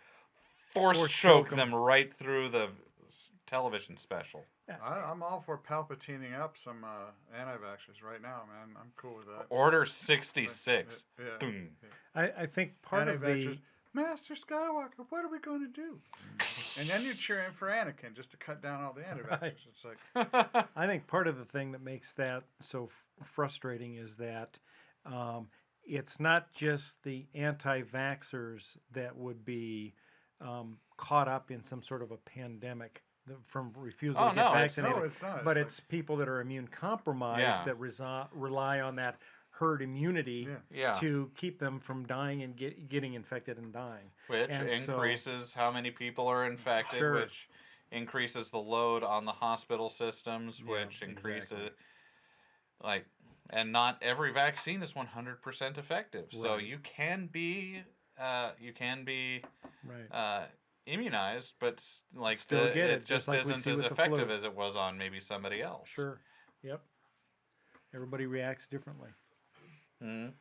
force
Force
choke
choke 'em.
them right through the television special.
I'm all for palpatining up some anti-vaxxers right now, man. I'm cool with that.
Order 66.
Yeah.
Boom.
I think part of the
Anti-vaxxers, Master Skywalker, what are we going to do? And then you're cheering for Anakin just to cut down all the anti-vaxxers.
Right.
It's like,
I think part of the thing that makes that so frustrating is that it's not just the anti-vaxxers that would be caught up in some sort of a pandemic from refusal to get vaccinated,
no, it's not.
but
It's
it's people that are immune compromised
Yeah.
that rely on that herd immunity
Yeah.
to keep them from dying and getting infected and dying.
Which
And so-
increases how many people are infected,
Sure.
which increases the load on the hospital systems,
Yeah,
which increases,
exactly.
and not every vaccine is 100% effective. So
Right.
you can be
Right.
immunized, but
Still get it,
it just
just like we
isn't
see
as
with the
effective
flu.
as it was on maybe somebody else.
Sure. Yep. Everybody reacts differently.
Mhm.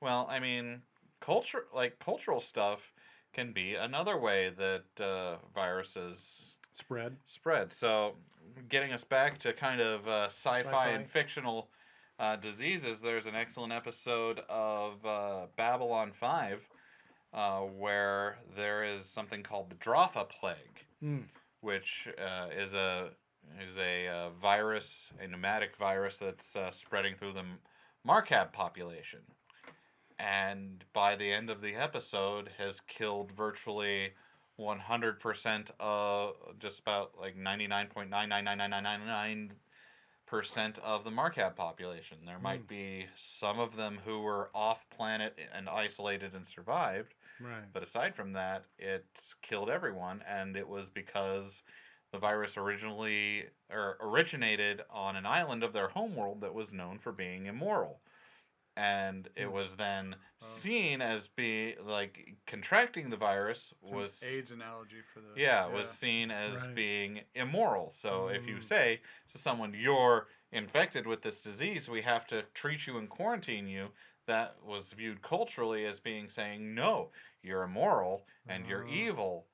Well, I mean, cultural stuff can be another way that viruses
Spread.
So, getting us back to kind of sci-fi and
Sci-fi.
fictional diseases, there's an excellent episode of Babylon 5 where there is something called the Dropha Plague, which is a virus, a pneumatic virus that's spreading through the Marcab population. And by the end of the episode has killed virtually 100% of just about like 99.9999999% of the Marquab population. There might be some of them who were off planet and isolated and survived,
Right.
but aside from that, it killed everyone, and it was because the virus originated on an island of their homeworld that was known for being immoral. And it was then seen as being like contracting the virus was
AIDS analogy for the
was seen as
Right.
being immoral. So if you say to someone, "You're infected with this disease, we have to treat you and quarantine you," that was viewed culturally as being saying, "No, you're immoral and you're evil."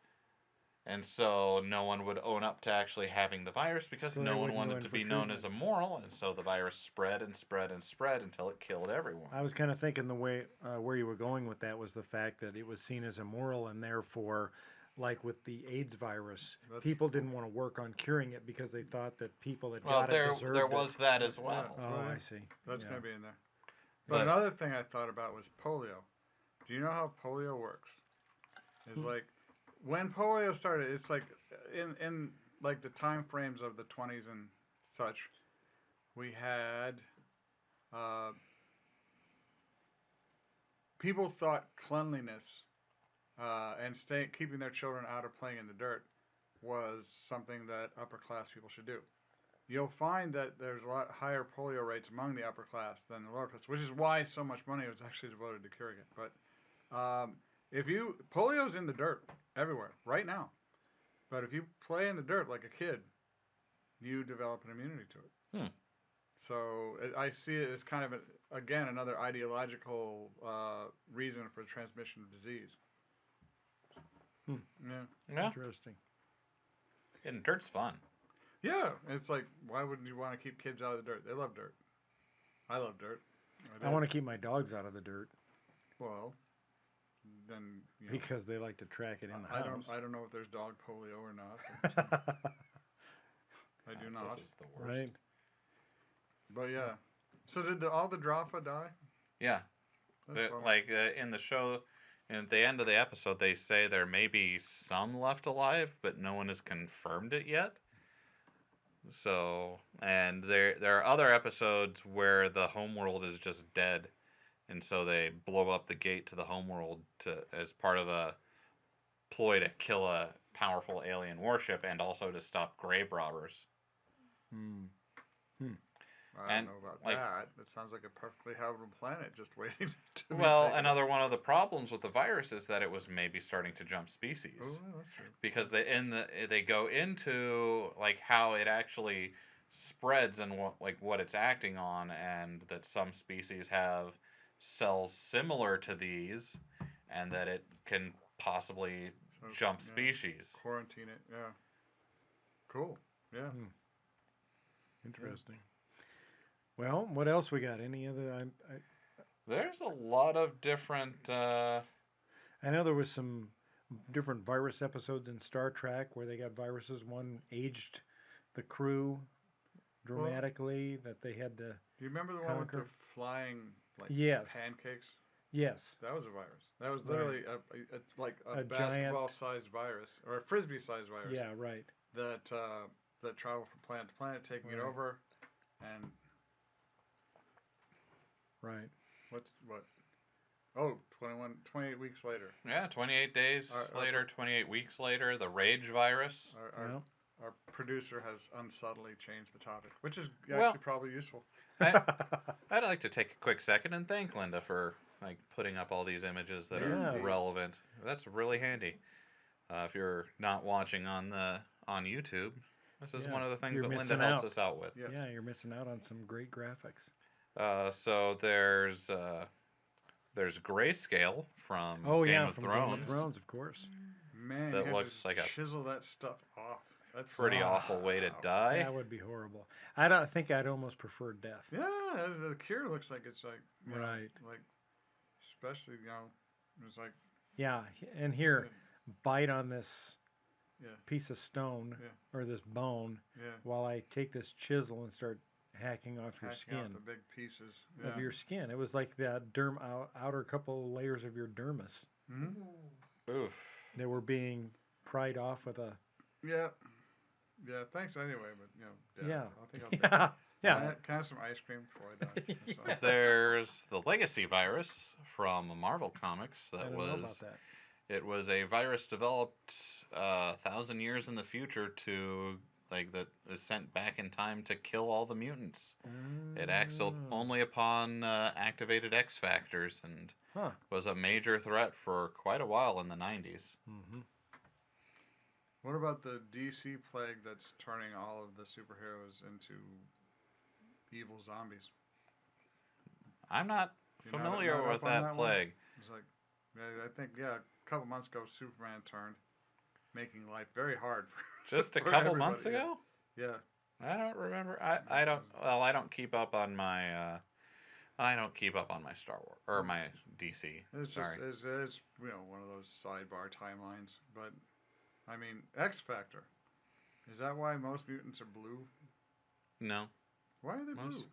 And so no one would own up to actually having the virus because
So they
no one
wouldn't go
wanted
in
to
for
be known
treatment.
as immoral, and so the virus spread and spread and spread until it killed everyone.
I was kind of thinking the way where you were going with that was the fact that it was seen as immoral, and therefore, like with the AIDS virus, people didn't want to work on curing it because they thought that people that
Well,
got it
there
deserved
was
it.
that as well.
Oh, I see.
That's
Yeah.
going to be in there. But
But-
another thing I thought about was polio. Do you know how polio works? It's like when polio started, it's like in like the time frames of the 20s and such, we had people thought cleanliness and keeping their children out of playing in the dirt was something that upper class people should do. You'll find that there's a lot higher polio rates among the upper class than the lower class, which is why so much money was actually devoted to curing it. But polio's in the dirt everywhere right now. But if you play in the dirt like a kid, you develop an immunity to it. So I see it as kind of, again, another ideological reason for transmission of disease. Yeah.
Yeah,
Interesting.
and dirt's fun.
Yeah, it's like, why wouldn't you want to keep kids out of the dirt? They love dirt. I love dirt.
I want to keep my dogs out of the dirt
Well, then
because they like to track it in the house.
I don't know if there's dog polio or not. I do not.
This is the worst.
Right.
But yeah. So did all the Drafa die?
Yeah,
That's bummer.
like in the show, at the end of the episode, they say there may be some left alive, but no one has confirmed it yet. So, and there are other episodes where the homeworld is just dead, and so they blow up the gate to the homeworld as part of a ploy to kill a powerful alien warship and also to stop grave robbers.
I
and,
don't know about
like-
that. That sounds like a perfectly habitable planet just waiting to be
Well,
taken.
another one of the problems with the virus is that it was maybe starting to jump species.
Oh, yeah, that's true.
Because they go into like how it actually spreads and what it's acting on, and that some species have cells similar to these, and that it can possibly
So,
jump
yeah,
species.
Quarantine it, yeah. Cool, yeah.
Interesting. Well, what else we got? Any other?
There's a lot of different.
I know there was some different virus episodes in Star Trek where they got viruses. One aged the crew dramatically that they had to.
Do you remember the one with
Conquer.
the flying
Yes.
pancakes?
Yes.
That was a virus. That was
Right.
literally a
A
basketball-sized virus or a frisbee-sized virus.
Yeah. Right.
That traveled from planet to planet, taking it
Right.
over, and
Right.
what? Oh, 28 weeks later.
Yeah, 28 days later, 28 weeks later, the rage virus.
Our producer has unsubtly changed the topic, which is actually
Well-
probably useful.
I'd like to take a quick second and thank Linda for putting up all these images that are
Yes.
relevant. That's really handy. If you're not watching on YouTube, this is one of the
Yes,
things
you're
that Linda
missing
helps
out.
us out with.
Yes.
Yeah, you're missing out on some great graphics.
So there's Greyscale from
Oh
Game
yeah,
of
from
Thrones.
Game of Thrones, of course.
Man,
That
you had
looks
to
like a
chisel that stuff off. That's
Pretty awful way to die.
That would be horrible. I don't think I'd almost prefer death.
Yeah, the cure looks like it's like you know,
Right.
like especially it's like
Yeah, and here, bite on this
yeah,
piece of stone
Yeah.
or this bone
yeah.
while I take this chisel and start hacking off your
Hacking out
skin.
the big pieces
Of your skin. It was like that outer couple layers of your dermis
hmm
Oof.
that were being pried off with a...
Yeah. Yeah, thanks anyway, but,
Yeah.
I think I'll take it.
Yeah.
Can I have some ice cream before I die? So.
There's the Legacy virus from Marvel Comics.
I
That
don't know about that.
It was a virus developed 1,000 years in the future to that is sent back in time to kill all the mutants. It acts only upon activated X factors and was a major threat for quite a while in the 90s.
Mm-hmm.
What about the DC plague that's turning all of the superheroes into evil zombies?
I'm not familiar with that plague.
It's like, I think, a couple months ago, Superman turned, making life very hard for
just a
for
couple
everybody.
months ago.
Yeah.
I don't remember. I don't. Well, I don't keep up on my. I don't keep up on my Star Wars or my DC.
It's
Sorry.
just it's one of those sidebar timelines. But I mean, X Factor. Is that why most mutants are blue?
No.
Why are they blue?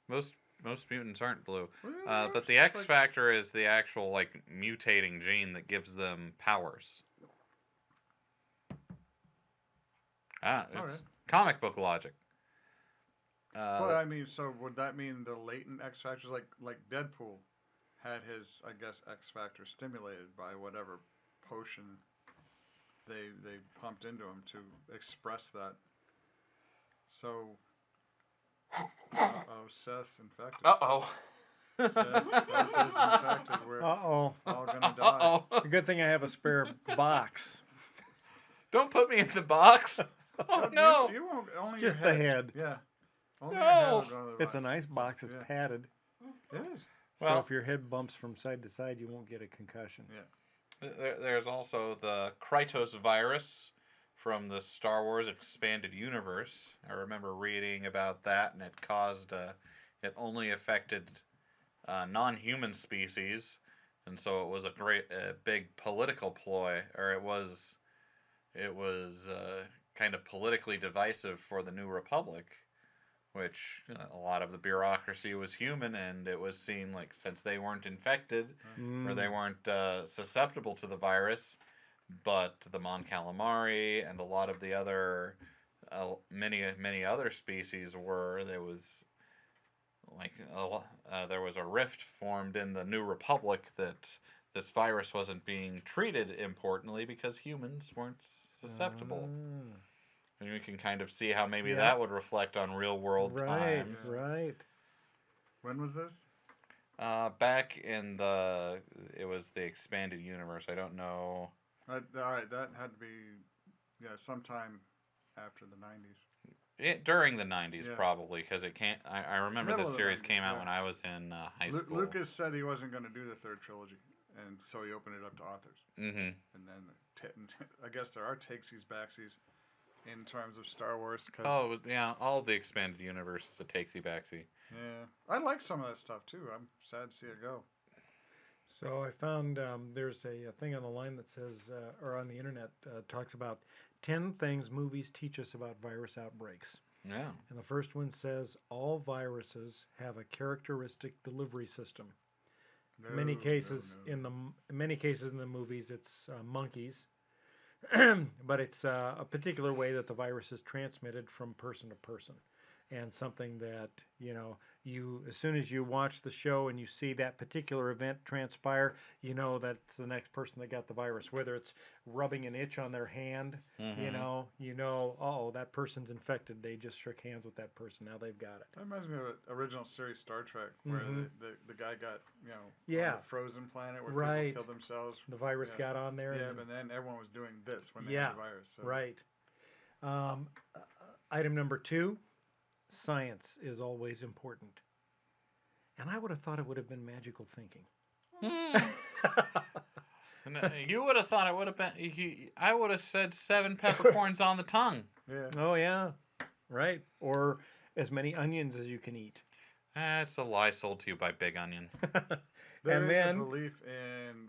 Most mutants aren't blue.
Well,
But the X factor is the actual mutating gene that gives them powers. It's
Okay.
comic book logic.
But I mean, so would that mean the latent X factors, like Deadpool, had his, I guess, X factor stimulated by whatever potion they pumped into him to express that? So, Seth's infected. Seth is infected. We're all gonna die.
A good thing I have a spare box.
Don't put me in the box. Oh no!
You won't. Only
Just
your
the head.
Yeah. Only
No.
your head will go to the
It's a nice box. It's padded.
It is.
So
Well-
if your head bumps from side to side, you won't get a concussion.
Yeah.
There's also the Krytos virus from the Star Wars Expanded Universe. I remember reading about that, and it caused it only affected non-human species, and so it was a big political ploy, or it was kind of politically divisive for the New Republic, which a lot of the bureaucracy was human, and it was seen since they weren't infected or they weren't susceptible to the virus, but the Mon Calamari and a lot of the other many other species were. There was there was a rift formed in the New Republic that this virus wasn't being treated importantly because humans weren't susceptible. And you can kind of see how maybe that would reflect on real world times.
Right.
When was this?
Back in it was the Expanded Universe. I don't know.
All right, that had to be, sometime after the 90s.
During the 90s, probably, because it can't. I remember
Middle
this
of the
series
90s,
came out when I was in high school.
Lucas said he wasn't going to do the third trilogy, and so he opened it up to authors.
Mm-hmm.
And then I guess there are takesies backsies in terms of Star Wars.
Oh yeah, all the Expanded Universe is a takesy backsy.
Yeah, I like some of that stuff too. I'm sad to see it go.
So I found there's a thing on the line that says, or on the internet, talks about 10 things movies teach us about virus outbreaks.
Yeah.
And the first one says all viruses have a characteristic delivery system. In many cases in the movies, it's monkeys, but it's a particular way that the virus is transmitted from person to person, and something that you as soon as you watch the show and you see that particular event transpire, that's the next person that got the virus. Whether it's rubbing an itch on their hand, oh, that person's infected. They just shook hands with that person. Now they've got it.
That reminds me of an original series Star Trek where the guy got on a frozen planet where people killed themselves.
The virus got on there.
Yeah, but then everyone was doing this when they had the virus. So.
Right. Item number 2. Science is always important. And I would have thought it would have been magical thinking.
You would have thought it would have been... I would have said 7 peppercorns on the tongue.
Yeah.
Oh, yeah. Right. Or as many onions as you can eat.
That's a lie sold to you by Big Onion.
There is a belief in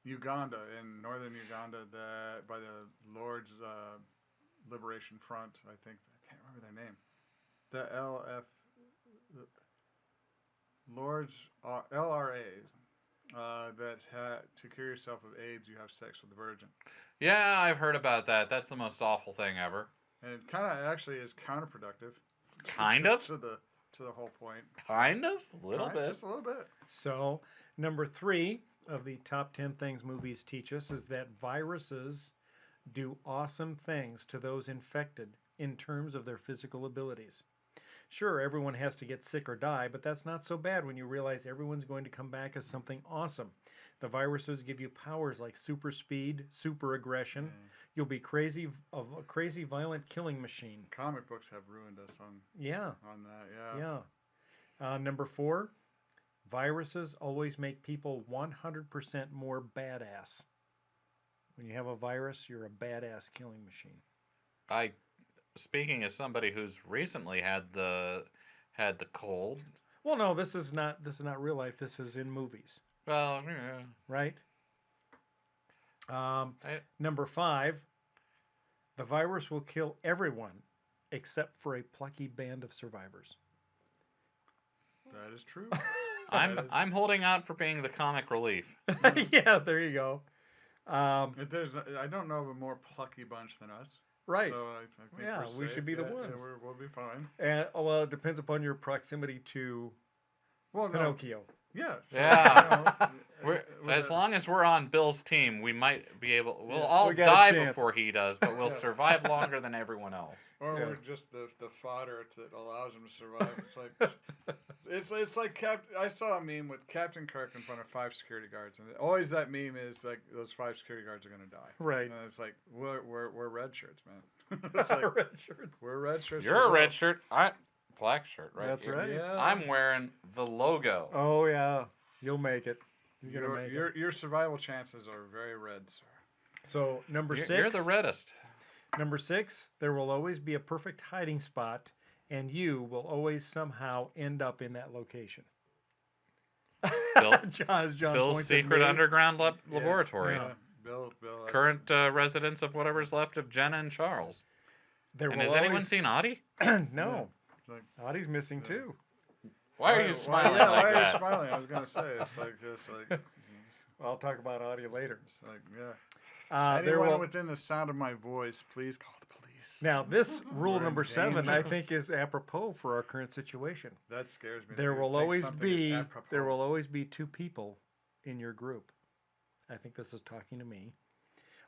Uganda, in northern Uganda, that by the Lord's Liberation Front, I think, I can't remember their name, the LRA, to cure yourself of AIDS, you have sex with a virgin.
Yeah, I've heard about that. That's the most awful thing ever.
And it kind of actually is counterproductive.
Kind of?
To the whole point.
Kind of? A little bit.
Just a little bit.
So, number 3 of the top 10 things movies teach us is that viruses do awesome things to those infected in terms of their physical abilities. Sure, everyone has to get sick or die, but that's not so bad when you realize everyone's going to come back as something awesome. The viruses give you powers like super speed, super aggression. You'll be a crazy violent killing machine.
Comic books have ruined us on that.
Yeah. Number 4, viruses always make people 100% more badass. When you have a virus, you're a badass killing machine.
Speaking as somebody who's recently had the cold.
Well, no, this is not real life. This is in movies.
Well, yeah.
Right? Number 5, the virus will kill everyone except for a plucky band of survivors.
That is true.
I'm holding out for being the comic relief.
Yeah, there you go.
I don't know of a more plucky bunch than us.
Right.
So I think
we
safe.
should be the
Yeah,
ones.
Yeah, we'll be fine.
And well, it depends upon your proximity to Pinocchio.
Yeah.
Yeah. As long as we're on Bill's team, we might be able. We'll all
we got a
die
chance.
before he does, but we'll survive longer than everyone else.
Or we're just the fodder that allows him to survive. It's like I saw a meme with Captain Kirk in front of 5 security guards, and always that meme is like those 5 security guards are gonna die.
Right.
And it's like we're red shirts, man. It's like,
red shirts.
we're red shirts.
You're a red shirt. Black shirt, right?
That's right.
Yeah.
I'm wearing the logo.
Oh yeah, you'll make it. You're gonna make it.
Your survival chances are very red, sir.
So number 6.
You're the reddest.
Number 6, there will always be a perfect hiding spot, and you will always somehow end up in that location. John
Bill's
points at
secret
me.
underground laboratory.
Yeah. Bill.
Current residence of whatever's left of Jenna and Charles.
There
And
will
has anyone
always...
seen Audie?
No.
Like,
Audie's missing too.
Why are you smiling
yeah,
like
why
that?
are you smiling? I was gonna say it's like
I'll talk about Audie later.
it's like yeah.
There
Anyone
will...
within the sound of my voice, please call the police.
Now, this rule
We're in
number 7, I
danger.
think, is apropos for our current situation.
That scares me.
There
that you
will
think
always
something is
be
apropos.
2 people in your group. I think this is talking to me.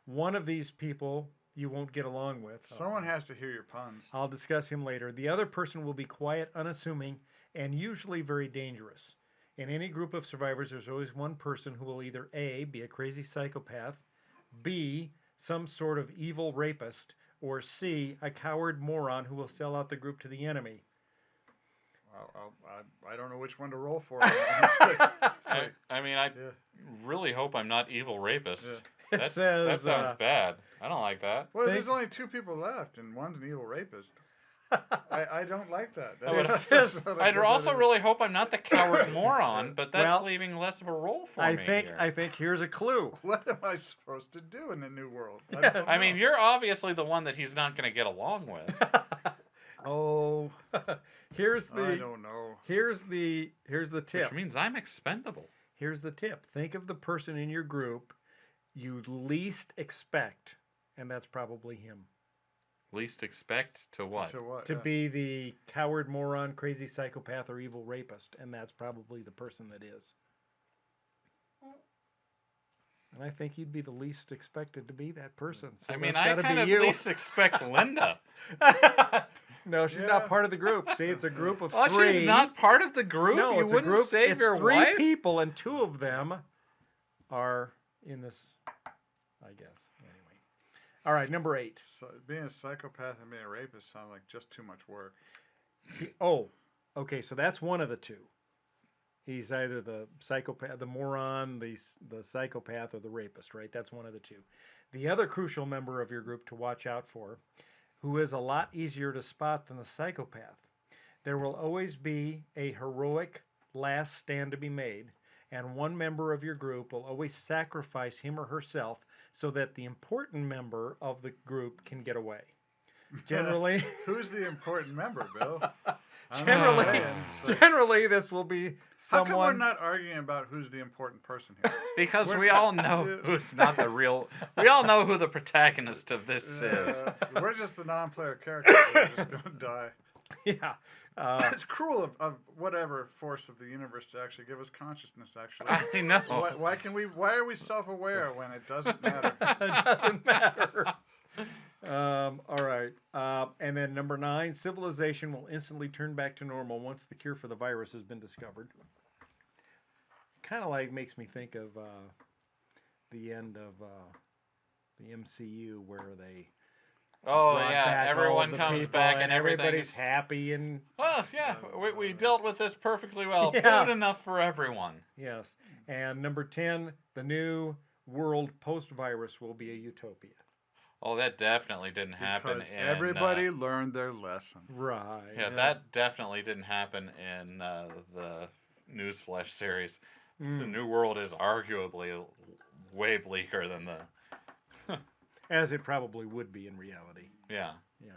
One of these people you won't get along with.
Someone has to hear your puns.
I'll discuss him later. The other person will be quiet, unassuming, and usually very dangerous. In any group of survivors, there's always one person who will either A, be a crazy psychopath, B, some sort of evil rapist, or C, a coward moron who will sell out the group to the enemy.
I don't know which one to roll for.
I really hope I'm not evil rapist.
Yeah.
It
That
says,
sounds bad. I don't like that.
Well, there's only 2 people left, and one's an evil rapist. I don't like that.
I'd also really hope I'm not the coward moron, but that's leaving less of a role for me here.
I think here's a clue.
What am I supposed to do in the new world?
I mean, you're obviously the one that he's not going to get along with.
Oh,
Here's the
I don't know.
Here's the tip.
Which means I'm expendable.
Here's the tip. Think of the person in your group you least expect, and that's probably him.
Least expect to what?
To what?
To
Yeah.
be the coward, moron, crazy psychopath, or evil rapist, and that's probably the person that is. And I think you'd be the least expected to be that person. So
I mean,
that's
I
gotta
kind
be
of
you.
least expect Linda.
No, she's
Yeah.
not part of the group. See, it's a group of
Oh,
3.
she's not part of the group?
No,
You
it's
wouldn't
a group.
save
It's
your
3
wife?
people, and 2 of them are in this, I guess. Anyway. All right, number 8.
So being a psychopath and being a rapist sound like just too much work.
Okay, so that's one of the 2. He's either the psychopath, the moron, the psychopath, or the rapist, right? That's one of the 2. The other crucial member of your group to watch out for, who is a lot easier to spot than the psychopath. There will always be a heroic last stand to be made, and one member of your group will always sacrifice him or herself so that the important member of the group can get away. Generally,
Who's the important member, Bill? I'm
generally,
just saying, so-
generally, this will be
How come we're
someone.
not arguing about who's the important person here?
Because
We're-
we all know who's not the real. We all know who the protagonist of this is.
We're just the non-player characters. We're just gonna die.
Yeah.
It's cruel of whatever force of the universe to actually give us consciousness. Actually,
I know.
Why are we self-aware when it doesn't matter?
It doesn't matter. All right. And then number 9, civilization will instantly turn back to normal once the cure for the virus has been discovered. Kind of like makes me think of the end of the MCU where they
Oh
brought
yeah,
back all
everyone
the
comes
people
back
and
and everything
everybody's
is.
happy and
Oh yeah, we dealt with this perfectly well.
Yeah.
Food enough for everyone.
yes. And number 10, the new world post-virus will be a utopia.
Oh, that definitely didn't happen
Because
in.
everybody learned their lesson.
Right.
Yeah, that definitely didn't happen in the Newsflash series. The New World is arguably way bleaker than the.
As it probably would be in reality.
Yeah.
Yeah.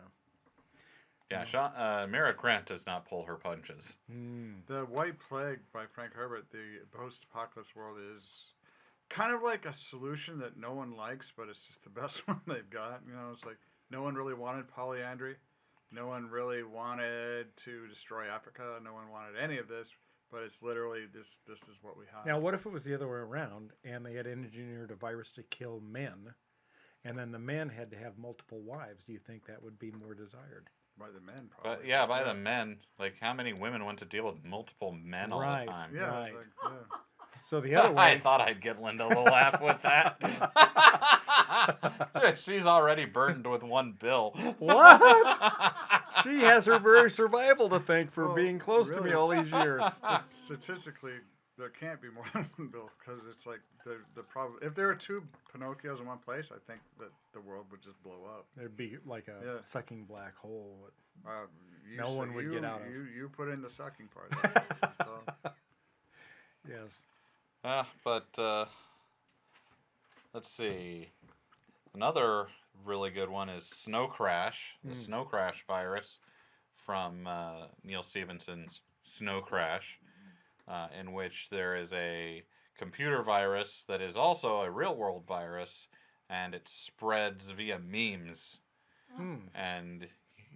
Yeah, Mara Grant does not pull her punches.
The White Plague by Frank Herbert, the post-apocalypse world, is kind of like a solution that no one likes, but it's just the best one they've got. You know, it's like no one really wanted polyandry. No one really wanted to destroy Africa. No one wanted any of this, but it's literally this is what we have.
Now, what if it was the other way around and they had engineered a virus to kill men, and then the men had to have multiple wives? Do you think that would be more desired?
By the men, probably.
But yeah, by the men. Like, how many women want to deal with multiple men all
Right.
the time?
Yeah,
Right.
it's like, yeah.
So the other
I
way,
thought I'd get Linda to laugh with that. She's already burdened with one bill.
what? She has her very survival to thank for
Well,
being close to me
really,
all these years.
Statistically, there can't be more than one bill because it's like the problem. If there are two Pinocchios in one place, I think that the world would just blow up.
There'd be like a
Yeah.
sucking black hole.
No
one would get out of.
You put in the sucking part. That's all.
Yes.
But let's see. Another really good one is Snow Crash, the Snow Crash virus from Neil Stephenson's Snow Crash, in which there is a computer virus that is also a real-world virus, and it spreads via memes. And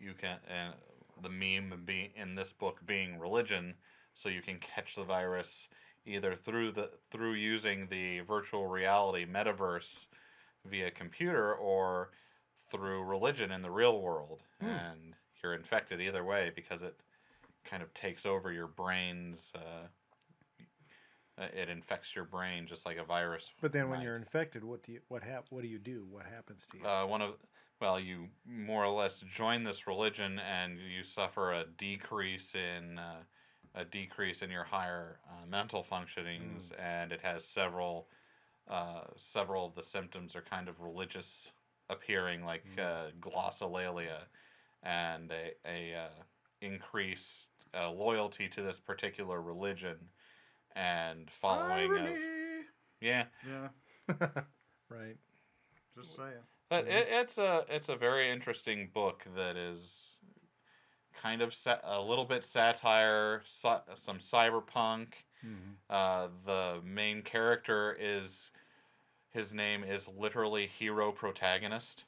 you can, and the meme be in this book being religion, so you can catch the virus either through using the virtual reality metaverse via computer or through religion in the real world. And you're infected either way because it kind of takes over your brain's it infects your brain just like a virus.
But then when
might.
you're infected, what do you do? What happens to you?
You more or less join this religion and you suffer a decrease in your higher mental functionings, and it has several of the symptoms are kind of religious appearing, like glossolalia, and a increased loyalty to this particular religion and following of
Yeah,
Right.
just saying.
But it's a very interesting book that is kind of a little bit satire, some cyberpunk. The main character his name is literally hero protagonist.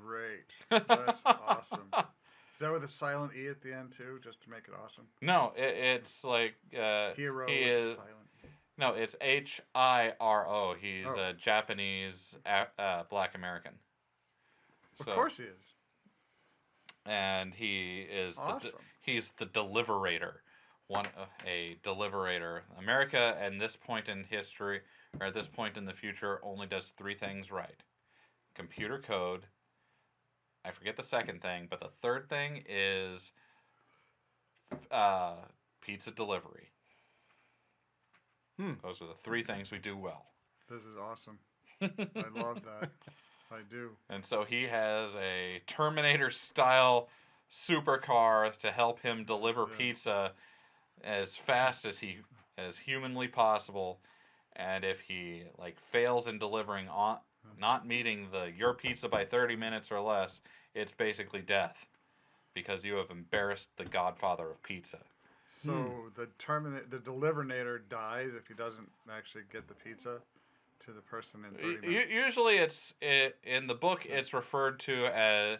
Great. That's awesome. Is that with a silent E at the end too, just to make it awesome?
No, it's like
Hero
he
with
is.
a silent E.
No, it's Hiro. He's a Japanese Black American.
Of course he is.
And he is
Awesome.
he's the deliberator, a deliberator. America, at this point in history, or at this point in the future, only does 3 things right: computer code. I forget the second thing, but the third thing is pizza delivery. Those are the 3 things we do well.
This is awesome. I love that. I do.
And so he has a Terminator-style supercar to help him deliver pizza as fast as humanly possible. And if he fails in delivering not meeting your pizza by 30 minutes or less, it's basically death because you have embarrassed the godfather of pizza.
So the Deliverator dies if he doesn't actually get the pizza to the person in 30 minutes.
Usually in the book it's referred to as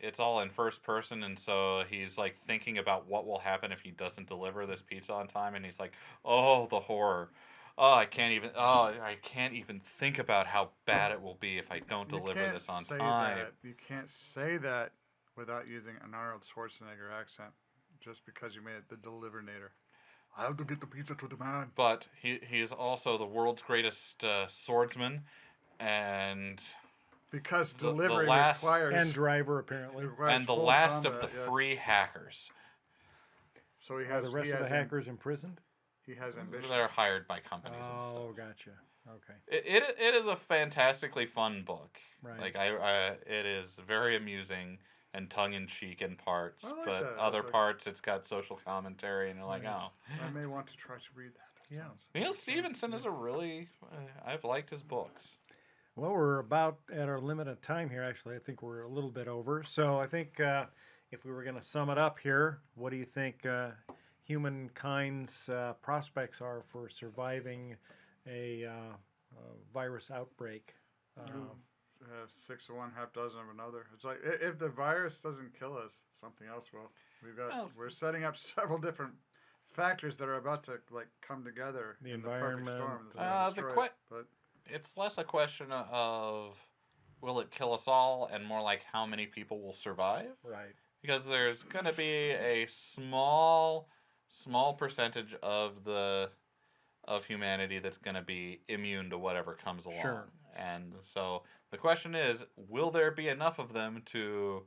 it's all in first person, and so he's like thinking about what will happen if he doesn't deliver this pizza on time, and he's like, oh, the horror. Oh, I can't even think about how bad it will be if I don't deliver this on time.
You can't say that without using an Arnold Schwarzenegger accent, just because you made it the Deliverator. I have to get the pizza to the man.
But he is also the world's greatest swordsman, and
because
the
delivery
last,
requires
and driver apparently,
and the last of the free hackers.
So he has
the rest of the hackers imprisoned.
He has ambitions.
They're hired by companies and stuff.
Oh, gotcha. Okay.
It is a fantastically fun book.
Right.
Like it is very amusing and tongue in cheek in parts,
I like
but
that.
other parts it's got social commentary, and you're like, oh.
I may want to try to read that.
Yeah.
Neil Stephenson is a really I've liked his books.
Well, we're about at our limit of time here. Actually, I think we're a little bit over. So I think if we were going to sum it up here, what do you think humankind's prospects are for surviving a virus outbreak?
6 of one, half dozen of another. It's like if the virus doesn't kill us, something else will. We're setting up several different factors that are about to come together.
The
in
environment.
The perfect storm but
it's less a question of will it kill us all, and more like how many people will survive.
Right.
Because there's going to be a small percentage of humanity that's going to be immune to whatever comes along.
Sure.
And so the question is, will there be enough of them to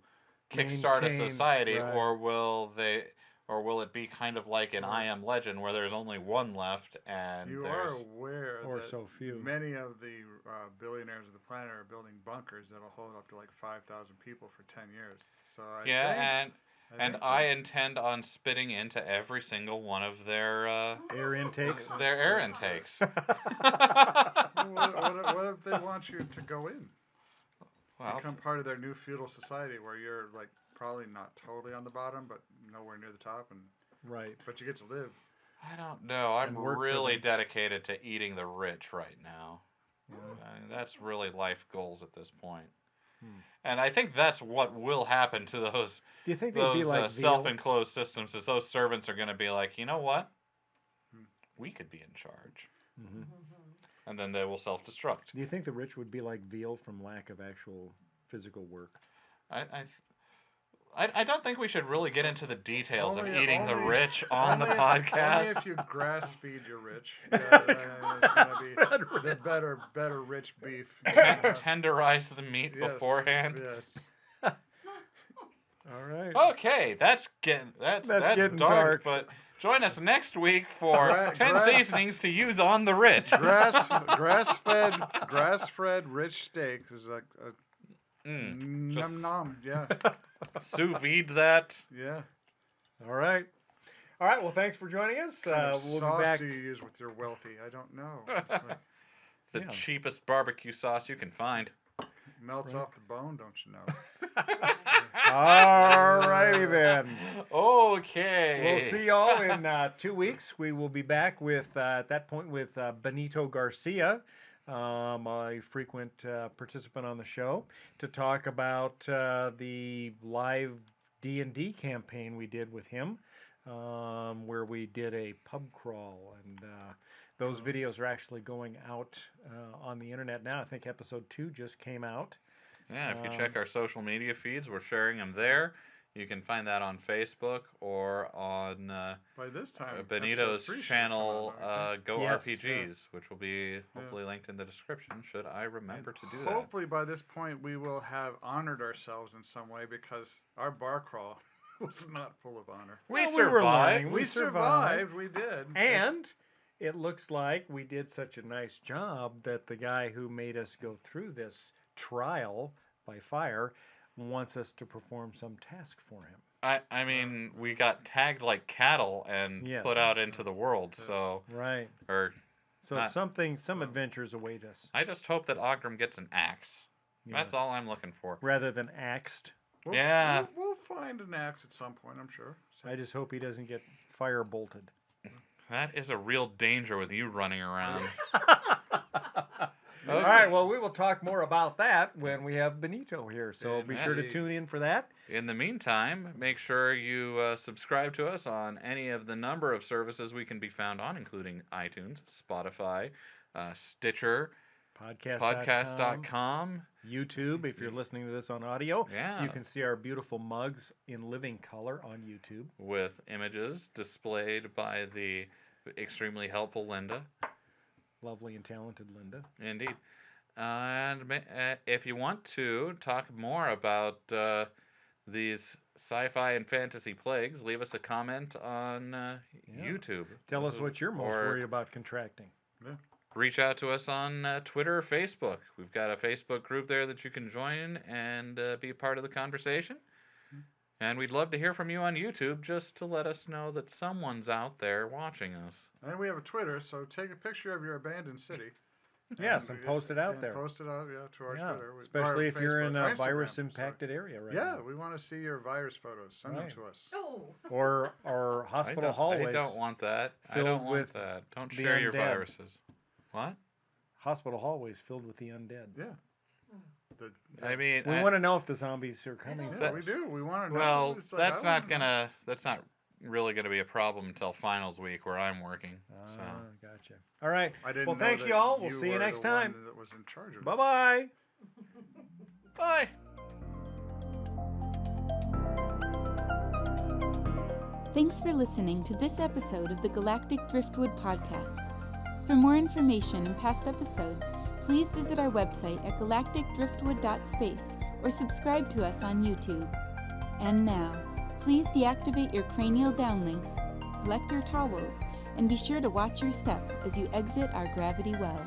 kickstart a society,
right.
or will it be kind of like in I Am Legend, where there's only one left, and
you are aware that
so few.
Many of the billionaires of the planet are building bunkers that'll hold up to 5,000 people for 10 years. So
I intend on spitting into every single one of their
air intakes.
Their air intakes.
What if they want you to go in?
Well,
become part of their new feudal society where you're probably not totally on the bottom, but nowhere near the top, and
right.
But you get to live.
I don't know. I'm really dedicated to eating the rich right now. Yeah. I mean, that's really life goals at this point. And I think that's what will happen to those.
Do you think they'd be like
self-enclosed systems? Is those servants are going to be like, you know what? We could be in charge, and then they will self-destruct.
Do you think the rich would be like veal from lack of actual physical work?
I don't think we should really get into the details of eating the rich on the podcast.
Only if you grass feed your rich. It's going to be the better rich beef.
Tenderize the meat beforehand.
Yes.
All right.
Okay, that's getting dark. But join us next week for 10 seasonings to use on the rich.
Grass-fed rich steaks is like nom, yeah.
Sous vide that.
Yeah.
All right. Well, thanks for joining us. We'll
sauce
be back.
Do you use with your wealthy? I don't know.
The cheapest barbecue sauce you can find.
Melts off the bone, don't you know?
All righty then.
Okay.
We'll see y'all in 2 weeks. We will be back with at that point with Benito Garcia, a frequent participant on the show, to talk about the live D&D campaign we did with him, where we did a pub crawl, and those videos are actually going out on the internet now. I think episode 2 just came out.
Yeah, if you check our social media feeds, we're sharing them there. You can find that on Facebook or on
by this time
Benito's channel, Go
Yes,
RPGs, which will be hopefully linked in the description, should I remember to do that.
Hopefully by this point we will have honored ourselves in some way, because our bar crawl was not full of honor.
We
survived.
We survived. We did.
And it looks like we did such a nice job that the guy who made us go through this trial by fire wants us to perform some task for him.
I mean, we got tagged like cattle and put out into the world, so...
Right.
Or
so some adventures await us.
I just hope that Ogrim gets an axe. That's all I'm looking for.
Rather than axed.
Yeah.
We'll find an axe at some point, I'm sure.
I just hope he doesn't get fire bolted.
That is a real danger with you running around.
All right, well, we will talk more about that when we have Benito here, so be sure to tune in for that.
In the meantime, make sure you subscribe to us on any of the number of services we can be found on, including iTunes, Spotify, Stitcher, podcast.com,
YouTube. If you're listening to this on audio,
Yeah.
you can see our beautiful mugs in living color on YouTube.
with images displayed by the extremely helpful Linda.
Lovely and talented Linda.
Indeed. And if you want to talk more about these sci-fi and fantasy plagues, leave us a comment on YouTube.
Tell us what you're most
Or
worried about contracting.
reach out to us on Twitter or Facebook. We've got a Facebook group there that you can join and be a part of the conversation. And we'd love to hear from you on YouTube just to let us know that someone's out there watching us.
And we have a Twitter, so take a picture of your abandoned city.
Yes, and post it out there.
Post it out, to our Twitter.
Especially if you're in
or
a
Instagram,
virus-impacted area right
Yeah,
now.
we want to see your virus photos. Send them to us.
Oh.
Or hospital hallways.
I don't want that. I
filled
don't want
with
that. Don't
the
share your
undead.
viruses. What?
Hospital hallways filled with the undead.
Yeah.
I mean,
We want to know if the zombies are coming.
Yeah,
for
we
us.
do. We want to know.
well,
It's like,
that's
I
not
wanna know.
that's not really gonna be a problem until finals week where I'm working. So.
Gotcha. All right.
I didn't
Well,
know
thanks,
that
y'all. We'll see you
were
next
the one
time.
That was in charge of this.
Bye-bye.
Bye.
Thanks for listening to this episode of the Galactic Driftwood podcast. For more information and past episodes, please visit our website at galacticdriftwood.space or subscribe to us on YouTube. And now, please deactivate your cranial downlinks, collect your towels, and be sure to watch your step as you exit our gravity well.